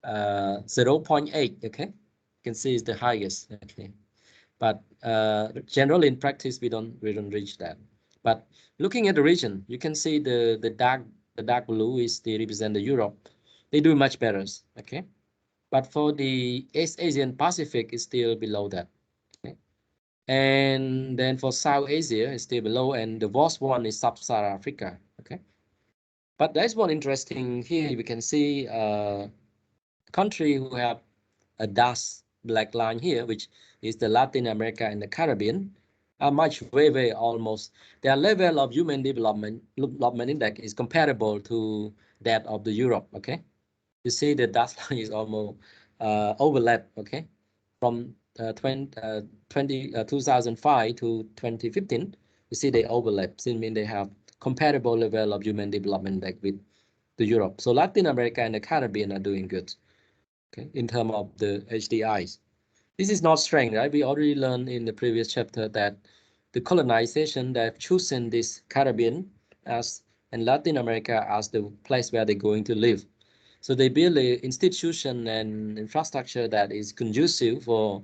0.8. Okay, you can see it's the highest. Okay, but generally in practice we don't reach that. But looking at the region, you can see the dark blue is the represent the Europe. They do much better. Okay, but for the East Asian Pacific is still below that. Okay, and then for South Asia is still below, and the worst one is Sub-Saharan Africa. Okay, but there's one interesting here. We can see country who have a dashed black line here, which is the Latin America and the Caribbean, are much way almost. Their level of human development index is comparable to that of the Europe. Okay, you see the dashed line is almost overlap. Okay, from 2005 to 2015, you see they overlap. So it means they have comparable level of human development index with the Europe. So Latin America and the Caribbean are doing good. Okay, in terms of the HDIs. This is not strength, right? We already learned in the previous chapter that the colonization that have chosen this Caribbean as and Latin America as the place where they're going to live. So they build an institution and infrastructure that is conducive for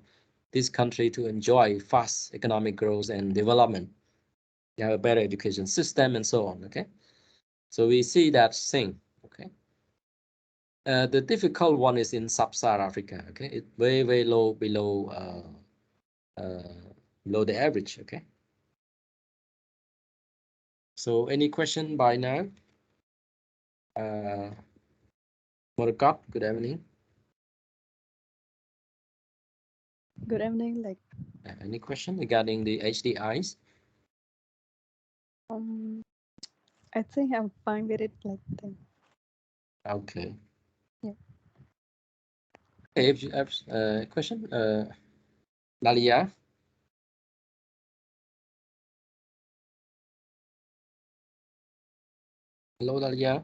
this country to enjoy fast economic growth and development. They have a better education system and so on. Okay, so we see that thing. Okay. The difficult one is in sub-Saharan Africa. Okay, it's very low below the average. Okay, So any question by now? Morgat, good evening. Good evening. Like, Any question regarding the HDIs? I think I'm fine with it. Like that. Okay. Yeah. Okay, if you have a question, Dalia. Hello, Dalia.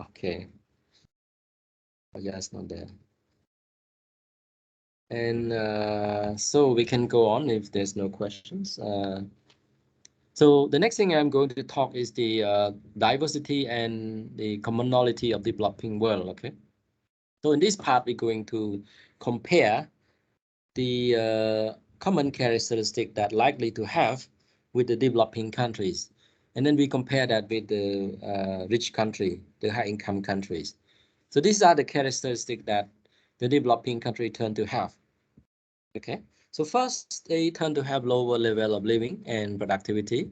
Okay. Oh, yeah, it's not there. And so we can go on if there's no questions. So the next thing I'm going to talk is the diversity and the commonality of developing world. Okay. So in this part, we're going to compare the common characteristic that likely to have with the developing countries. And then we compare that with the rich country, the high income countries. So these are the characteristics that the developing country tend to have. Okay, so first they tend to have lower level of living and productivity.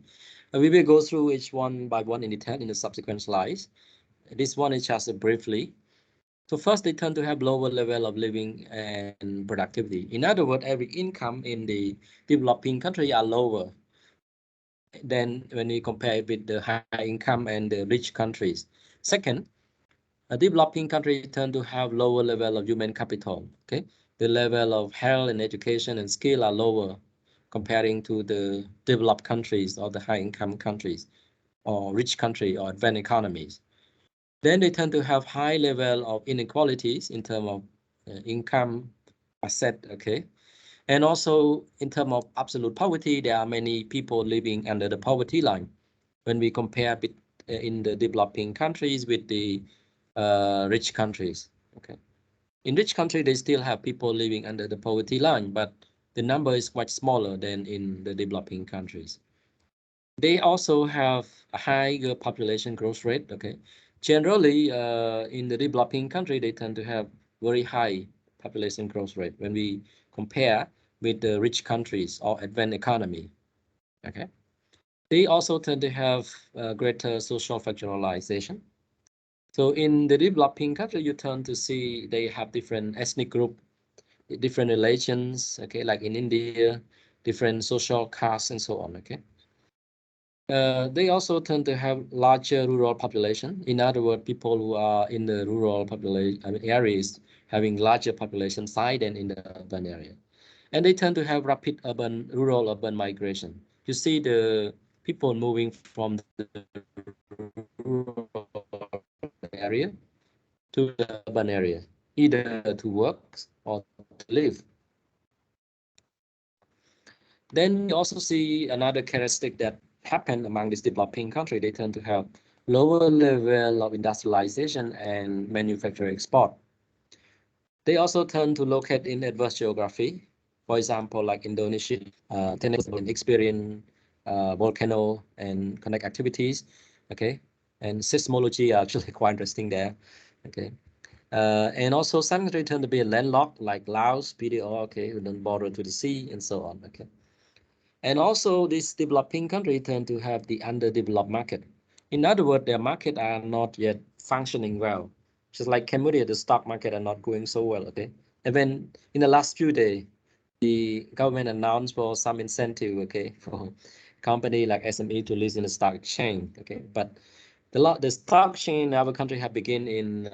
We will go through each one by one in detail in the subsequent slides. This one is just briefly. So first, they tend to have lower level of living and productivity. In other words, every income in the developing country are lower than when we compare with the high income and the rich countries. Second, a developing country tend to have lower level of human capital. Okay, the level of health and education and skill are lower comparing to the developed countries or the high income countries or rich country or advanced economies. Then they tend to have high level of inequalities in terms of income, asset, okay? And also in terms of absolute poverty, there are many people living under the poverty line when we compare with, in the developing countries with the rich countries, okay? In rich country, they still have people living under the poverty line, but the number is much smaller than in the developing countries. They also have a higher population growth rate. Okay, generally in the developing country, they tend to have very high population growth rate when we compare with the rich countries or advanced economy. Okay, they also tend to have greater social factorialization. So in the developing country, you tend to see they have different ethnic group, different religions. Okay, like in India, different social castes and so on. Okay. They also tend to have larger rural population. In other words, people who are in the rural population areas having larger population size than in the urban area. And they tend to have rapid rural-urban migration. You see the people moving from the rural area to the urban area, either to work or to live. Then you also see another characteristic that happen among this developing country. They tend to have lower level of industrialization and manufacturing export. They also tend to locate in adverse geography. For example, like Indonesia, experience volcano and connect activities. Okay, and seismology are actually quite interesting there. Okay. And also some countries tend to be landlocked, like Laos, PDO, okay, who don't border to the sea and so on. Okay. And also these developing countries tend to have the underdeveloped market. In other words, their market are not yet functioning well. Just like Cambodia, the stock market are not going so well, okay? And then in the last few days, the government announced for some incentive, okay, for company like SME to list in the stock exchange, okay? But the stock exchange in our country have begun in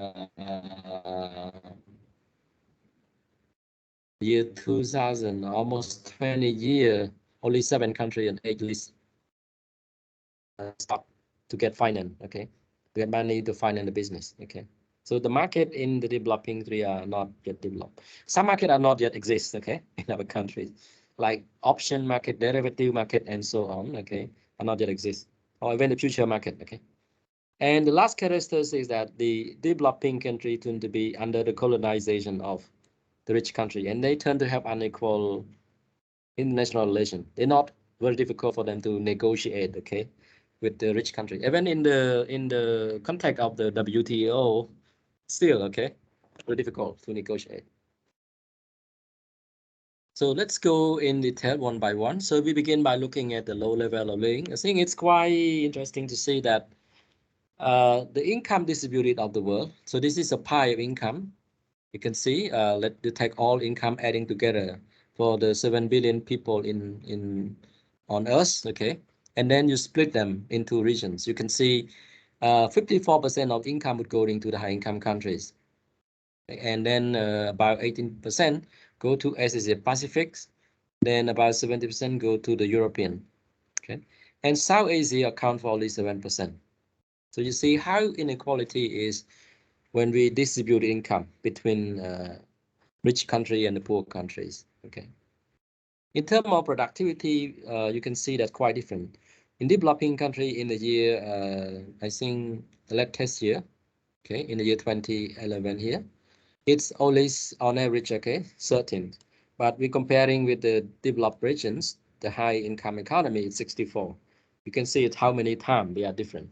year 2000, almost 20 years, only 7 countries and 8 lists stock to get finance, okay, to get money to finance the business, okay. So the market in the developing country are not yet developed. Some market are not yet exist, okay, in our countries, like option market, derivative market, and so on, okay, are not yet exist, or even the future market, okay. And the last characteristic is that the developing country tend to be under the colonization of the rich country, and they tend to have unequal international relation. They're not very difficult for them to negotiate, okay, with the rich country. Even in the context of the WTO, still okay, very difficult to negotiate. So let's go in detail one by one. So we begin by looking at the low level of living. I think it's quite interesting to see that the income distributed of the world. So this is a pie of income. You can see, let's take all income adding together for the 7 billion people on Earth, okay? And then you split them into regions. You can see 54% of income would go into the high income countries. And then about 18% go to Asia Pacific. Then about 70% go to the European, okay? And South Asia account for only 7%. So you see how inequality is when we distribute income between rich country and the poor countries, okay? In terms of productivity, you can see that's quite different. In developing country in the year, I think the latest year, okay, in the year 2011 here, it's always on average, okay, 13. But we're comparing with the developed regions, the high income economy is 64. You can see it how many times they are different,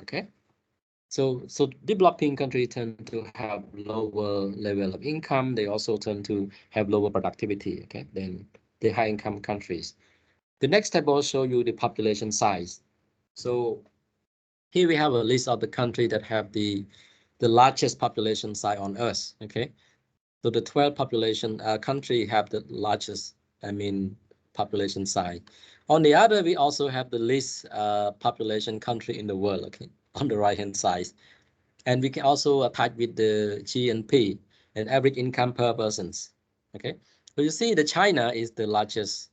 okay? So developing countries tend to have lower level of income. They also tend to have lower productivity, okay, than the high income countries. The next table show you the population size. So here we have a list of the countries that have the largest population size on Earth, okay? So the 12 population country have the largest, population size. On the other, we also have the least population country in the world, okay, on the right hand side. And we can also attach with the GNP and average income per persons. Okay, so you see the China is the largest,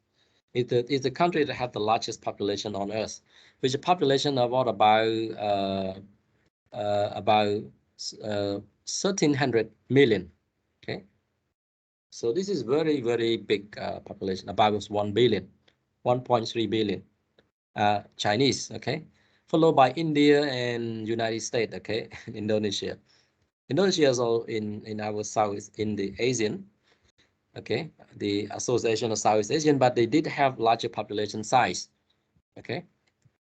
is the country that has the largest population on Earth, with a population of what about 1,300 million. Okay, so this is very big population, about 1 billion, 1.3 billion Chinese. Okay, followed by India and United States. Okay, Indonesia. Indonesia is all in our South in the Asian, okay, the Association of Southeast Asian, but they did have larger population size, okay.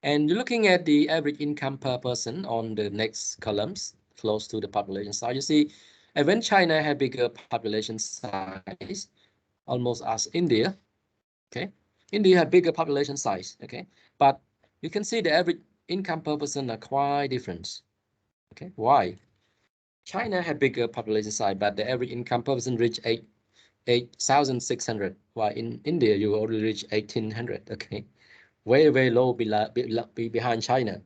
And looking at the average income per person on the next columns, close to the population size, you see, and when China had bigger population size, almost as India, okay, India had bigger population size, okay, but you can see the average income per person are quite different, okay. Why? China had bigger population size, but the average income per person reached 8,600, while in India you already reach 1,800. Okay, very low behind China.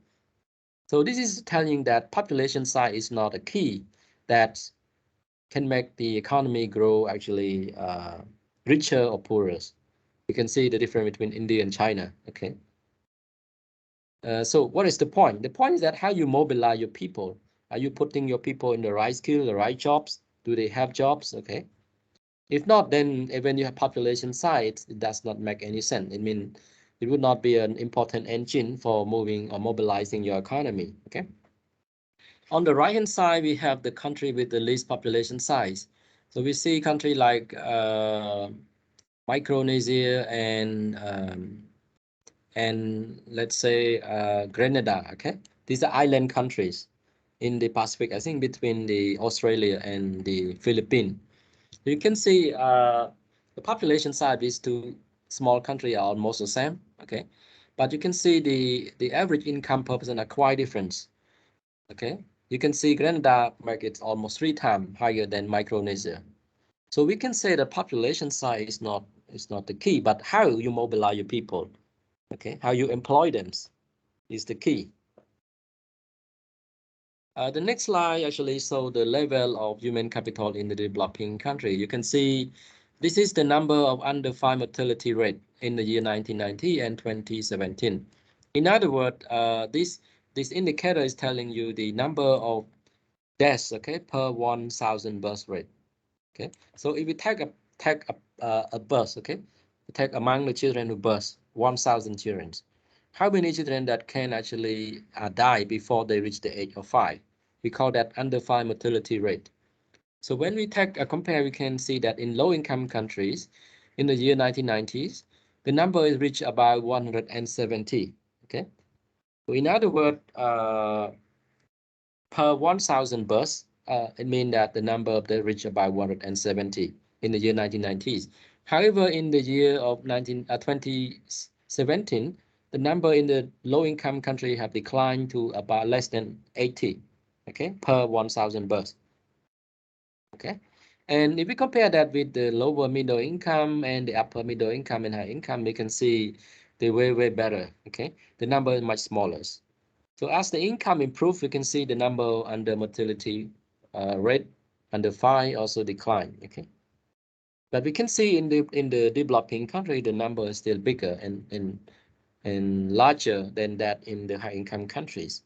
So this is telling that population size is not a key that can make the economy grow actually richer or poorer. You can see the difference between India and China. Okay. So what is the point? The point is that how you mobilize your people. Are you putting your people in the right skill, the right jobs? Do they have jobs? Okay. If not, then when you have population size, it does not make any sense. I mean, it would not be an important engine for moving or mobilizing your economy. Okay. On the right hand side, we have the country with the least population size. So we see country like Micronesia and let's say Grenada. Okay, these are island countries in the Pacific. I think between the Australia and the Philippines. You can see the population size of these two small countries are almost the same. Okay, but you can see the average income per person are quite different. Okay, you can see Grenada market almost 3 times higher than Micronesia. So we can say the population size is not the key, but how you mobilize your people. Okay, how you employ them is the key. The next slide actually shows the level of human capital in the developing country. You can see this is the number of under 5 mortality rate in the year 1990 and 2017. In other words, this indicator is telling you the number of deaths, okay, per 1,000 birth rate. Okay, so if we take a birth, okay, take among the children who birth 1,000 children, how many children that can actually die before they reach the age of 5? We call that under 5 mortality rate. So when we take a compare, we can see that in low-income countries, in the year 1990s, the number is reached about 170. Okay, so in other words, per 1,000 births, it means that the number of the reach about 170. in the year 1990s. However, in the year of 2017, the number in the low-income country have declined to about less than 80, okay, per 1,000 births. Okay, and if we compare that with the lower middle income and the upper middle income and high income, we can see they way better. Okay, the number is much smaller. So as the income improves, we can see the number under mortality rate under 5 also decline. Okay, but we can see in the developing country the number is still bigger and larger than that in the high income countries.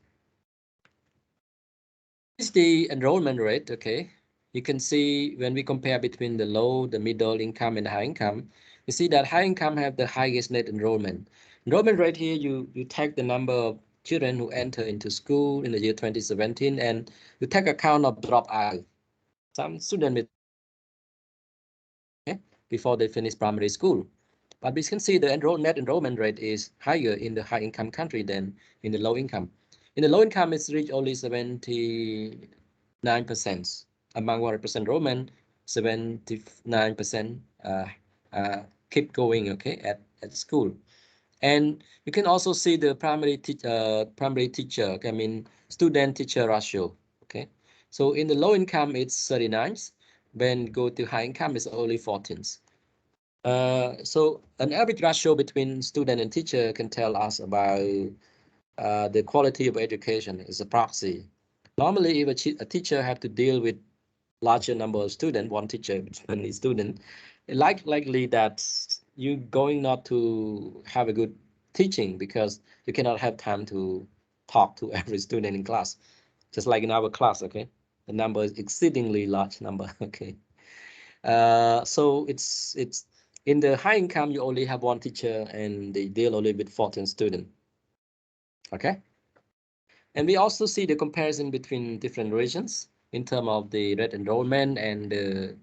This is the enrollment rate. Okay, you can see when we compare between the low, the middle income, and the high income, you see that high income have the highest net enrollment. Enrollment rate here, you take the number of children who enter into school in the year 2017, and you take account of dropout. Some students may, okay, before they finish primary school. But we can see the net enrollment rate is higher in the high income country than in the low income. In the low income, it's reached only 79%. Among 100% enrollment, 79% keep going, okay, at school. And you can also see the primary teacher, okay, I mean student teacher ratio. Okay, so in the low income it's 39. When go to high income it's only 14. So an average ratio between student and teacher can tell us about the quality of education is a proxy. Normally, if a teacher have to deal with larger number of students, one teacher, 20 students, likely that you're going not to have a good teaching because you cannot have time to talk to every student in class. Just like in our class, okay? The number is exceedingly large number, okay? So it's in the high income, you only have one teacher and they deal only with 14 students, okay? And we also see the comparison between different regions in terms of the rate enrollment and the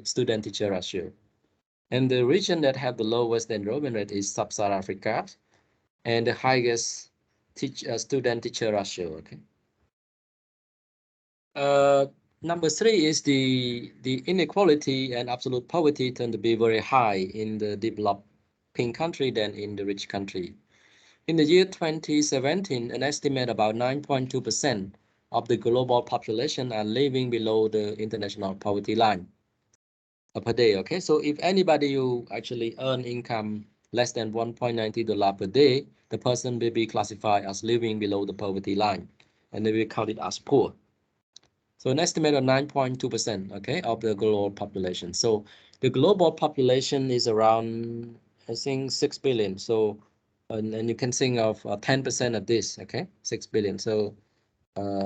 student teacher ratio. And the region that have the lowest enrollment rate is Sub-Saharan Africa and the highest student teacher ratio. Okay. Number 3 is the inequality and absolute poverty tend to be very high in the developing country than in the rich country. In the year 2017, an estimate about 9.2% of the global population are living below the international poverty line per day. Okay, so if anybody who actually earn income less than $1.90 per day, the person will be classified as living below the poverty line, and they will count it as poor. So an estimate of 9.2%, okay, of the global population. So the global population is around, I think, 6 billion. So, and you can think of 10% of this, okay, 6 billion. So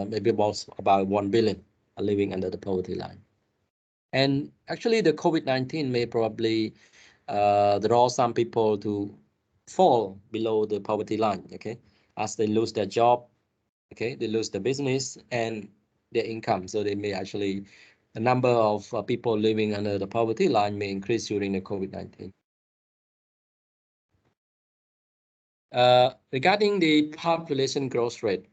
maybe about 1 billion are living under the poverty line. And actually the COVID-19 may probably draw some people to fall below the poverty line, okay, as they lose their job, okay, they lose their business and their income. So they may actually, the number of people living under the poverty line may increase during the COVID-19. Regarding the population growth rate,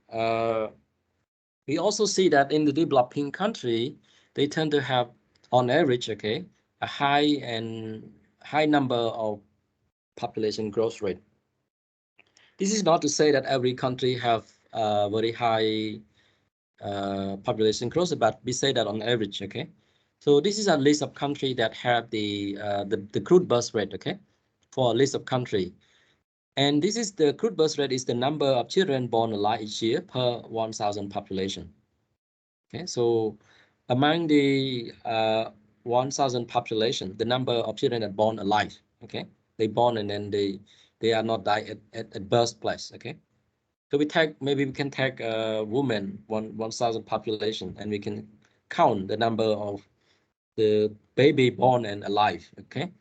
we also see that in the developing country, they tend to have, on average, okay, a high number of population growth rate. This is not to say that every country have very high population growth, but we say that on average, okay? So this is a list of countries that have the crude birth rate, okay, for a list of country. And this is the crude birth rate is the number of children born alive each year per 1,000 population. Okay, so among the 1,000 population, the number of children that born alive, okay, they born and then they are not die at birthplace, okay. So maybe we can take a woman 1,000 population and we can count the number of the baby born and alive, okay.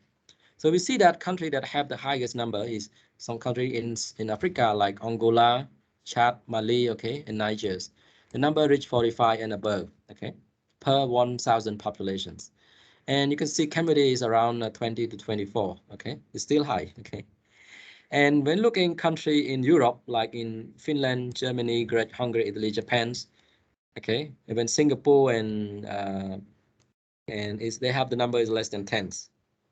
So we see that country that have the highest number is some country in Africa like Angola, Chad, Mali, okay, and Niger. The number reach 45 and above, okay, per 1,000 populations. And you can see Cambodia is around 20 to 24, okay, it's still high, okay. And when looking country in Europe, like in Finland, Germany, Great Hungary, Italy, Japan, okay, even Singapore and and they have the number is less than 10.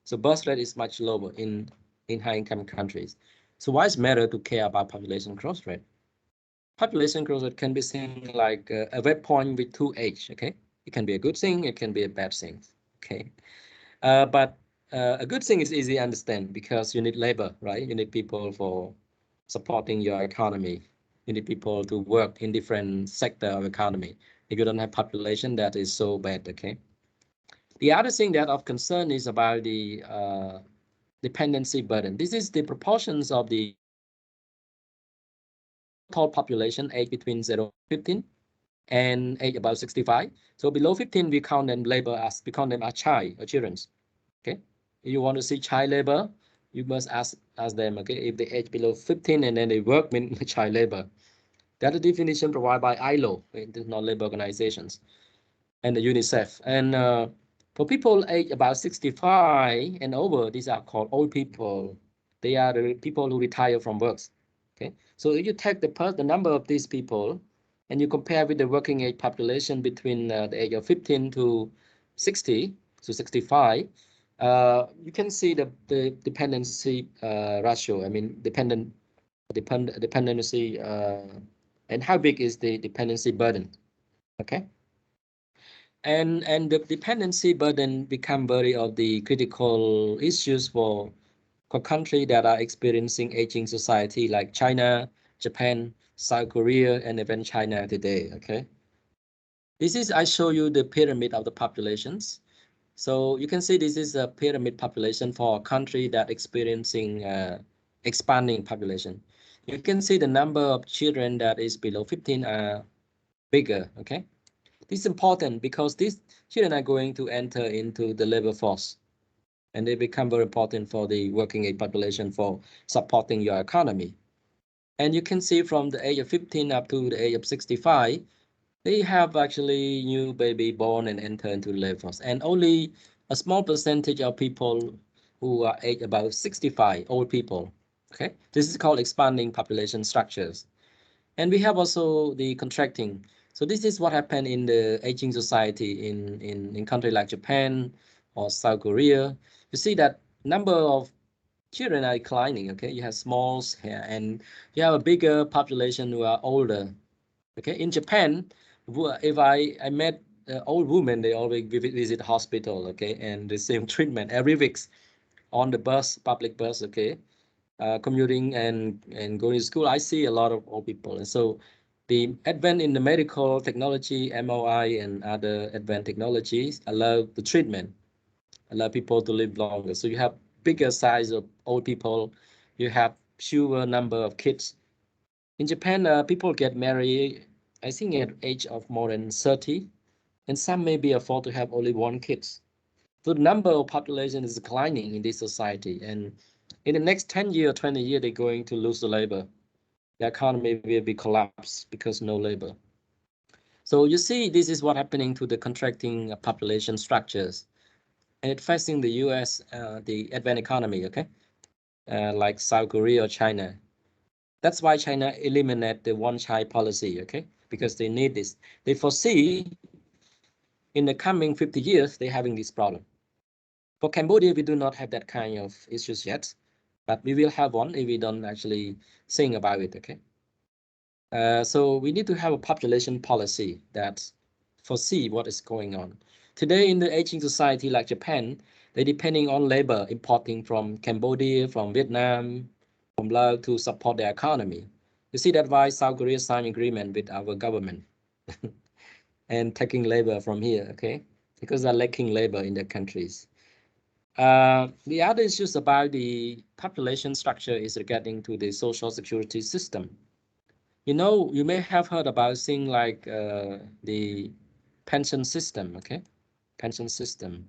So birth rate is much lower in high-income countries. So why is it matter to care about population growth rate? Population growth rate can be seen like a red point with two edges. Okay, it can be a good thing, it can be a bad thing. Okay, but a good thing is easy to understand because you need labor, right? You need people for supporting your economy. You need people to work in different sector of economy. If you don't have population, that is so bad. Okay. The other thing that of concern is about the dependency burden. This is the proportions of the total population age between 0 and 15 and age about 65. So below 15, we count them labor as child or children. Okay, if you want to see child labor, you must ask them. Okay, if they age below 15 and then they work in child labor. That is the definition provided by ILO, International Labor Organizations, and the UNICEF. And for people age about 65 and over, these are called old people. They are the people who retire from works. Okay, so if you take the number of these people and you compare with the working age population between the age of 15 to 60 to 65, you can see the dependency ratio. I mean, dependency and how big is the dependency burden. Okay. And the dependency burden become very of the critical issues for countries that are experiencing aging society like China, Japan, South Korea, and even China today. Okay, this is I show you the pyramid of the populations. So you can see this is a pyramid population for a country that experiencing expanding population. You can see the number of children that is below 15 are bigger. Okay. This is important because these children are going to enter into the labor force and they become very important for the working age population for supporting your economy. And you can see from the age of 15 up to the age of 65, they have actually new baby born and enter into the labor force. And only a small percentage of people who are age about 65, old people. Okay, this is called expanding population structures. And we have also the contracting. So this is what happened in the aging society in countries like Japan or South Korea. You see that number of children are declining. Okay, you have smalls here, and you have a bigger population who are older. Okay, in Japan, if I met old women, they always visit hospital. Okay, and the same treatment every week on the bus, public bus. Okay, commuting and going to school, I see a lot of old people. And so the advent in the medical technology, MRI and other advanced technologies allow the treatment, allow people to live longer. So you have bigger size of old people, you have fewer number of kids. In Japan, people get married, I think at age of more than 30, and some may be afford to have only one kid. So the number of population is declining in this society, and in the next 10 years, 20 years, they're going to lose the labor. The economy will be collapsed because no labor. So you see, this is what happening to the contracting population structures, and it facing the U.S., the advanced economy, okay, like South Korea or China. That's why China eliminate the one-child policy, okay, because they need this. They foresee in the coming 50 years they're having this problem. For Cambodia, we do not have that kind of issues yet, but we will have one if we don't actually think about it, okay? So we need to have a population policy that foresee what is going on. Today in the aging society like Japan, they're depending on labor importing from Cambodia, from Vietnam, from Laos to support their economy. You see that's why South Korea signed agreement with our government and taking labor from here, okay? Because they're lacking labor in their countries. The other issues about the population structure is regarding to the social security system. You know, you may have heard about things like the pension system, okay? Pension system.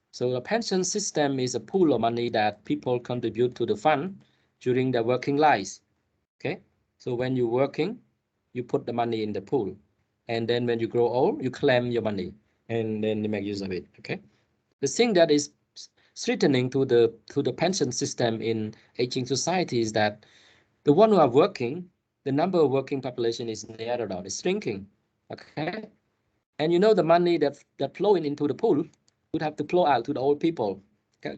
So the pension system is a pool of money that people contribute to the fund during their working lives, okay? So when you're working, you put the money in the pool. And then when you grow old, you claim your money and then you make use of it, okay? The thing that is threatening to the pension system in aging society is that the one who are working, the number of working population is narrowed down, it's shrinking. Okay, And you know the money that flowing into the pool would have to flow out to the old people.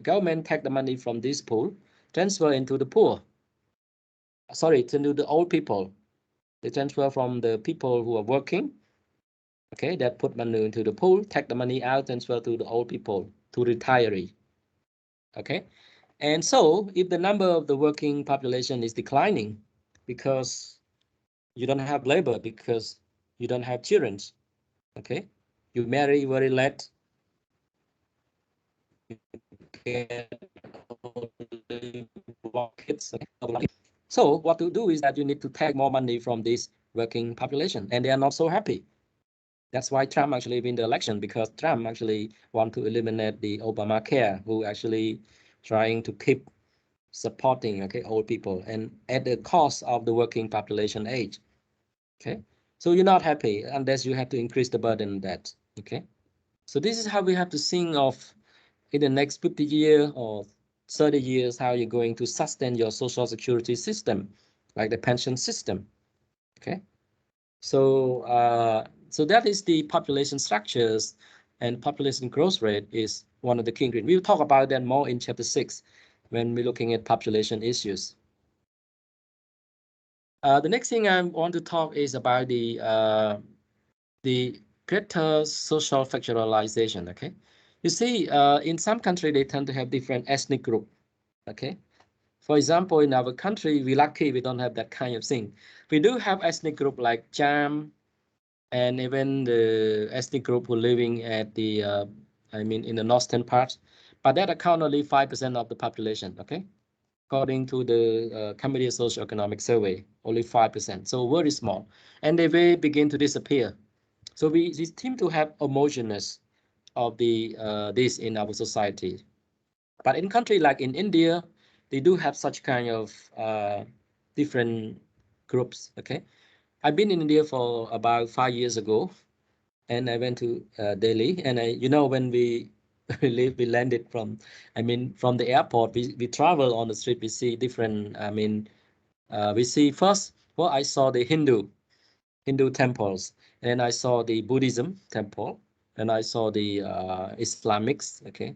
Government take the money from this pool, transfer into the poor. Sorry, to the old people. They transfer from the people who are working, okay, that put money into the pool, take the money out, transfer to the old people, to retiree. Okay, and so if the number of the working population is declining because you don't have labor, because you don't have children, okay, you marry very late, kids. So what to do is that you need to take more money from this working population, and they are not so happy. That's why Trump actually win the election, because Trump actually want to eliminate the Obamacare, who actually trying to keep supporting, okay, old people, and at the cost of the working population age. Okay, so you're not happy unless you have to increase the burden on that. Okay, so this is how we have to think of in the next 50 years or 30 years, how you're going to sustain your social security system, like the pension system. Okay, so that is the population structures, and population growth rate is one of the key ingredients. We'll talk about that more in chapter 6 when we're looking at population issues. The next thing I want to talk is about the greater social factorialization. Okay, you see, in some countries they tend to have different ethnic group. Okay, for example, in our country, we're lucky we don't have that kind of thing. We do have ethnic group like Cham, and even the ethnic group who living at the, I mean, in the northern part, but that account only 5% of the population. Okay, according to the Committee Socioeconomic Survey, only 5%, so very small, and they will begin to disappear. So we seem to have homogeneous of the this in our society. But in country like in India, they do have such kind of different groups. Okay, I've been in India for about 5 years ago, and I went to Delhi, and you know, when we we landed from, I mean, from the airport, we travel on the street, we see different, I mean, we see first, well, I saw the Hindu temples, and I saw the Buddhism temple, and I saw the Islamics, okay,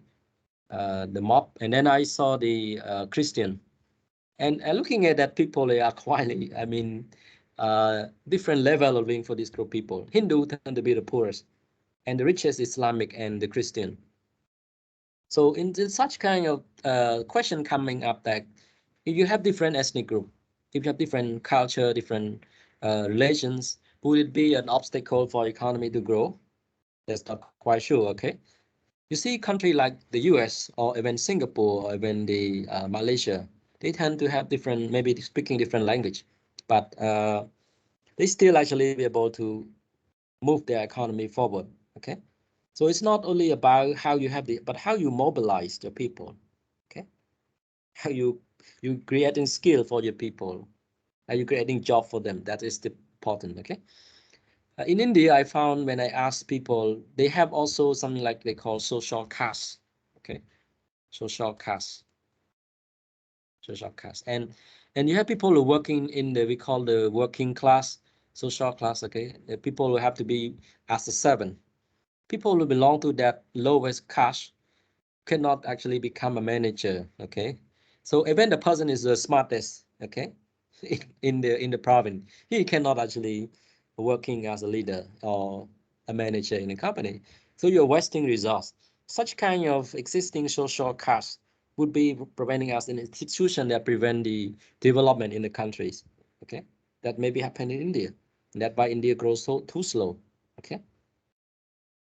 the mob, and then I saw the Christian. And looking at that, people, they are quite, I mean, different level of living for this group of people. Hindu tend to be the poorest, and the richest Islamic and the Christian. So in such kind of question coming up, that if you have different ethnic group, if you have different culture, different relations, would it be an obstacle for economy to grow? That's not quite sure. Okay, you see, country like the U.S. or even Singapore or even the Malaysia, they tend to have different, maybe speaking different language, but they still actually be able to move their economy forward. Okay, so it's not only about how you have but how you mobilize your people. Okay, how you creating skill for your people, how you creating job for them. That is the important. Okay. In India, I found when I asked people, they have also something like they call social caste. Okay, social caste, social caste, and you have people who are working in the, we call the working class, social class. Okay, the people who have to be as a servant. People who belong to that lowest caste cannot actually become a manager. Okay, so even the person is the smartest, okay, in the province, he cannot actually working as a leader or a manager in a company. So you're wasting resource. Such kind of existing social caste would be preventing us an institution that prevent the development in the countries. Okay, that maybe happen in India, and that why India grows so too slow. Okay.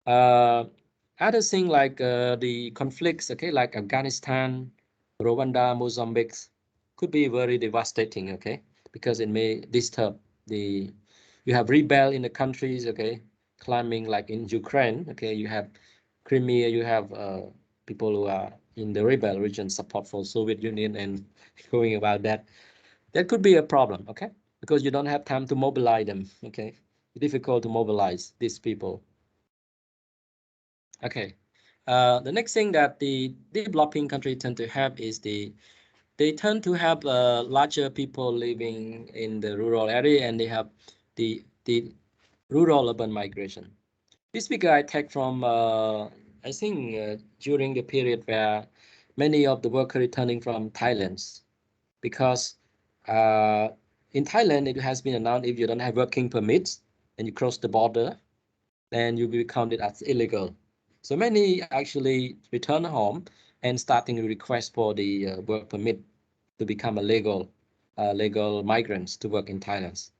Other thing like the conflicts, okay, like Afghanistan, Rwanda, Mozambique, could be very devastating, okay, because it may disturb the, you have rebel in the countries, okay, climbing like in Ukraine, okay, you have Crimea, you have people who are in the rebel region support for Soviet Union and going about that. That could be a problem, okay, because you don't have time to mobilize them, okay, difficult to mobilize these people. Okay, the next thing that the developing country tend to have is they tend to have larger people living in the rural area, and they have the rural urban migration. This figure I take from, I think, during the period where many of the workers returning from Thailand, because in Thailand it has been announced if you don't have working permits and you cross the border, then you will be counted as illegal. So many actually return home and starting a request for the work permit to become a legal migrants to work in Thailand.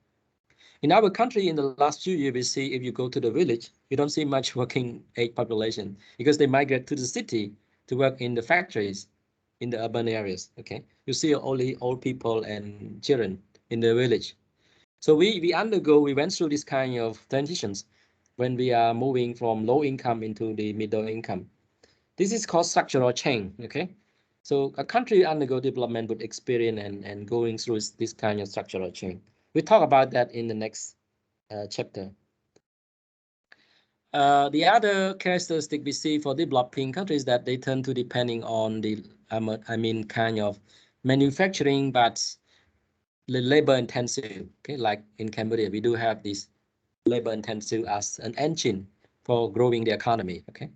In our country, in the last few years, we see if you go to the village, you don't see much working age population because they migrate to the city to work in the factories in the urban areas. Okay, you see only old people and children in the village. So we went through this kind of transitions when we are moving from low income into the middle income. This is called structural change. Okay, so a country undergo development would experience and going through this kind of structural change. We talk about that in the next chapter. The other characteristic we see for developing countries that they tend to depending on the, kind of manufacturing, but labor intensive. Okay, like in Cambodia, we do have this labor intensive as an engine for growing the economy. Okay,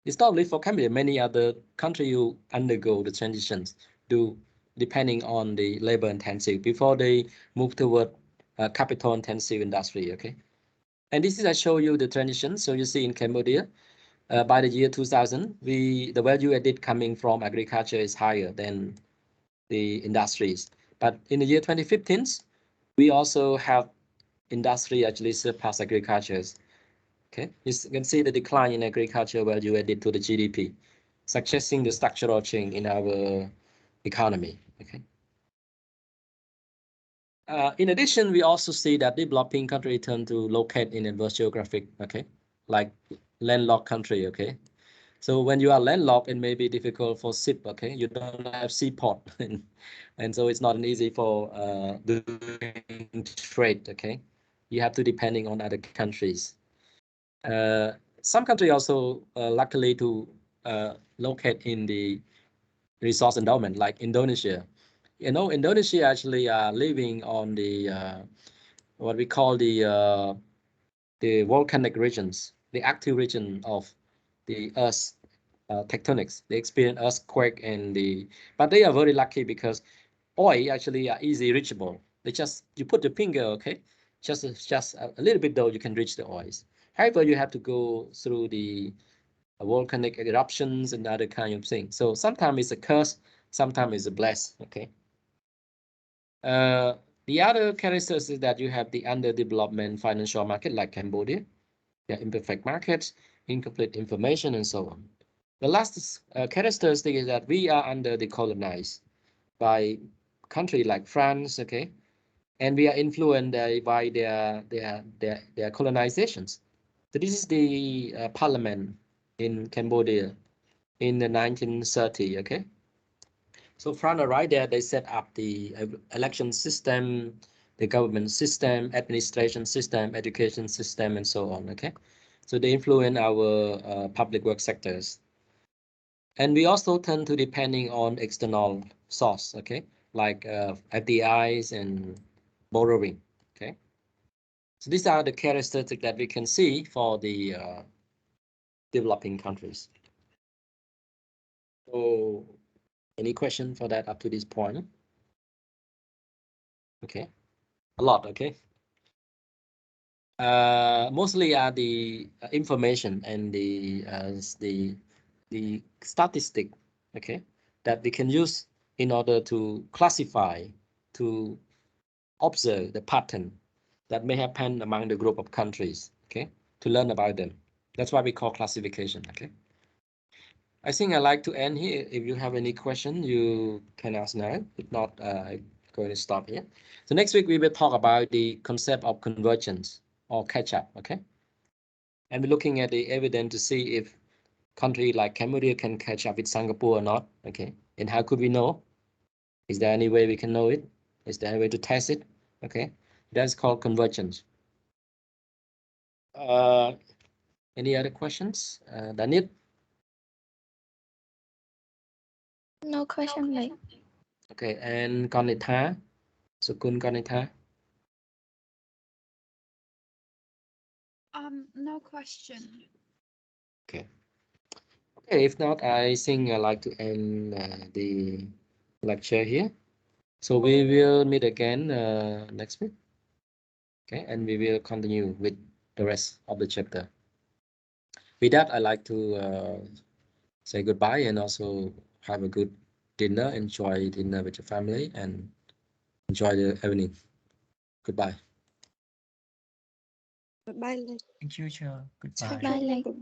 it's not only for Cambodia. Many other countries you undergo the transitions do depending on the labor intensive before they move toward capital intensive industry. Okay. And this is I show you the transition. So you see in Cambodia, by the year 2000, the value added coming from agriculture is higher than the industries. But in the year 2015, we also have industry actually surpass agriculture. Okay, you can see the decline in agriculture value added to the GDP, suggesting the structural change in our economy. Okay. In addition, we also see that developing countries tend to locate in adverse geographic, okay, like landlocked country, okay. So when you are landlocked, it may be difficult for ship, okay. You don't have seaport, and so it's not easy for doing trade, okay. You have to depending on other countries. Some countries also luckily to locate in the resource endowment, like Indonesia. You know, Indonesia actually are living on the what we call the volcanic regions, the active region of the Earth tectonics. They experience earthquake but they are very lucky because oil actually are easy reachable. They just you put the finger, okay, just a little bit though you can reach the oils. However, you have to go through the volcanic eruptions and other kind of things. So sometimes it's a curse, sometimes it's a bless. Okay. The other characteristics is that you have the underdevelopment financial market like Cambodia, imperfect markets, incomplete information, and so on. The last characteristic is that we are under the colonized by country like France, okay, and we are influenced by their colonizations. So this is the parliament in Cambodia in the 1930s, okay. So from the right there, they set up the election system, the government system, administration system, education system, and so on. Okay, so they influence our public work sectors, and we also tend to depending on external source. Okay, like FDIs and borrowing. Okay, so these are the characteristics that we can see for the developing countries. So, any question for that up to this point? Okay, a lot. Okay. Mostly are the information and the statistic, okay, that we can use in order to classify, to observe the pattern that may happen among the group of countries, okay, to learn about them. That's why we call classification, okay. I think I like to end here. If you have any question, you can ask now. If not, I'm going to stop here. So next week we will talk about the concept of convergence or catch up, okay? And we're looking at the evidence to see if country like Cambodia can catch up with Singapore or not, okay? And how could we know? Is there any way we can know it? Is there any way to test it? Okay, that's called convergence. Any other questions? Danit? No question like. Okay, and Konitha? Sukun Konitha? No question. Okay. Okay, if not, I think I'd like to end the lecture here. So we will meet again next week. Okay, and we will continue with the rest of the chapter. With that, I'd like to say goodbye and also have a good dinner. Enjoy dinner with your family and enjoy the evening. Goodbye. Goodbye. Thank you, Chair. Goodbye. Bye, Lê. Goodbye.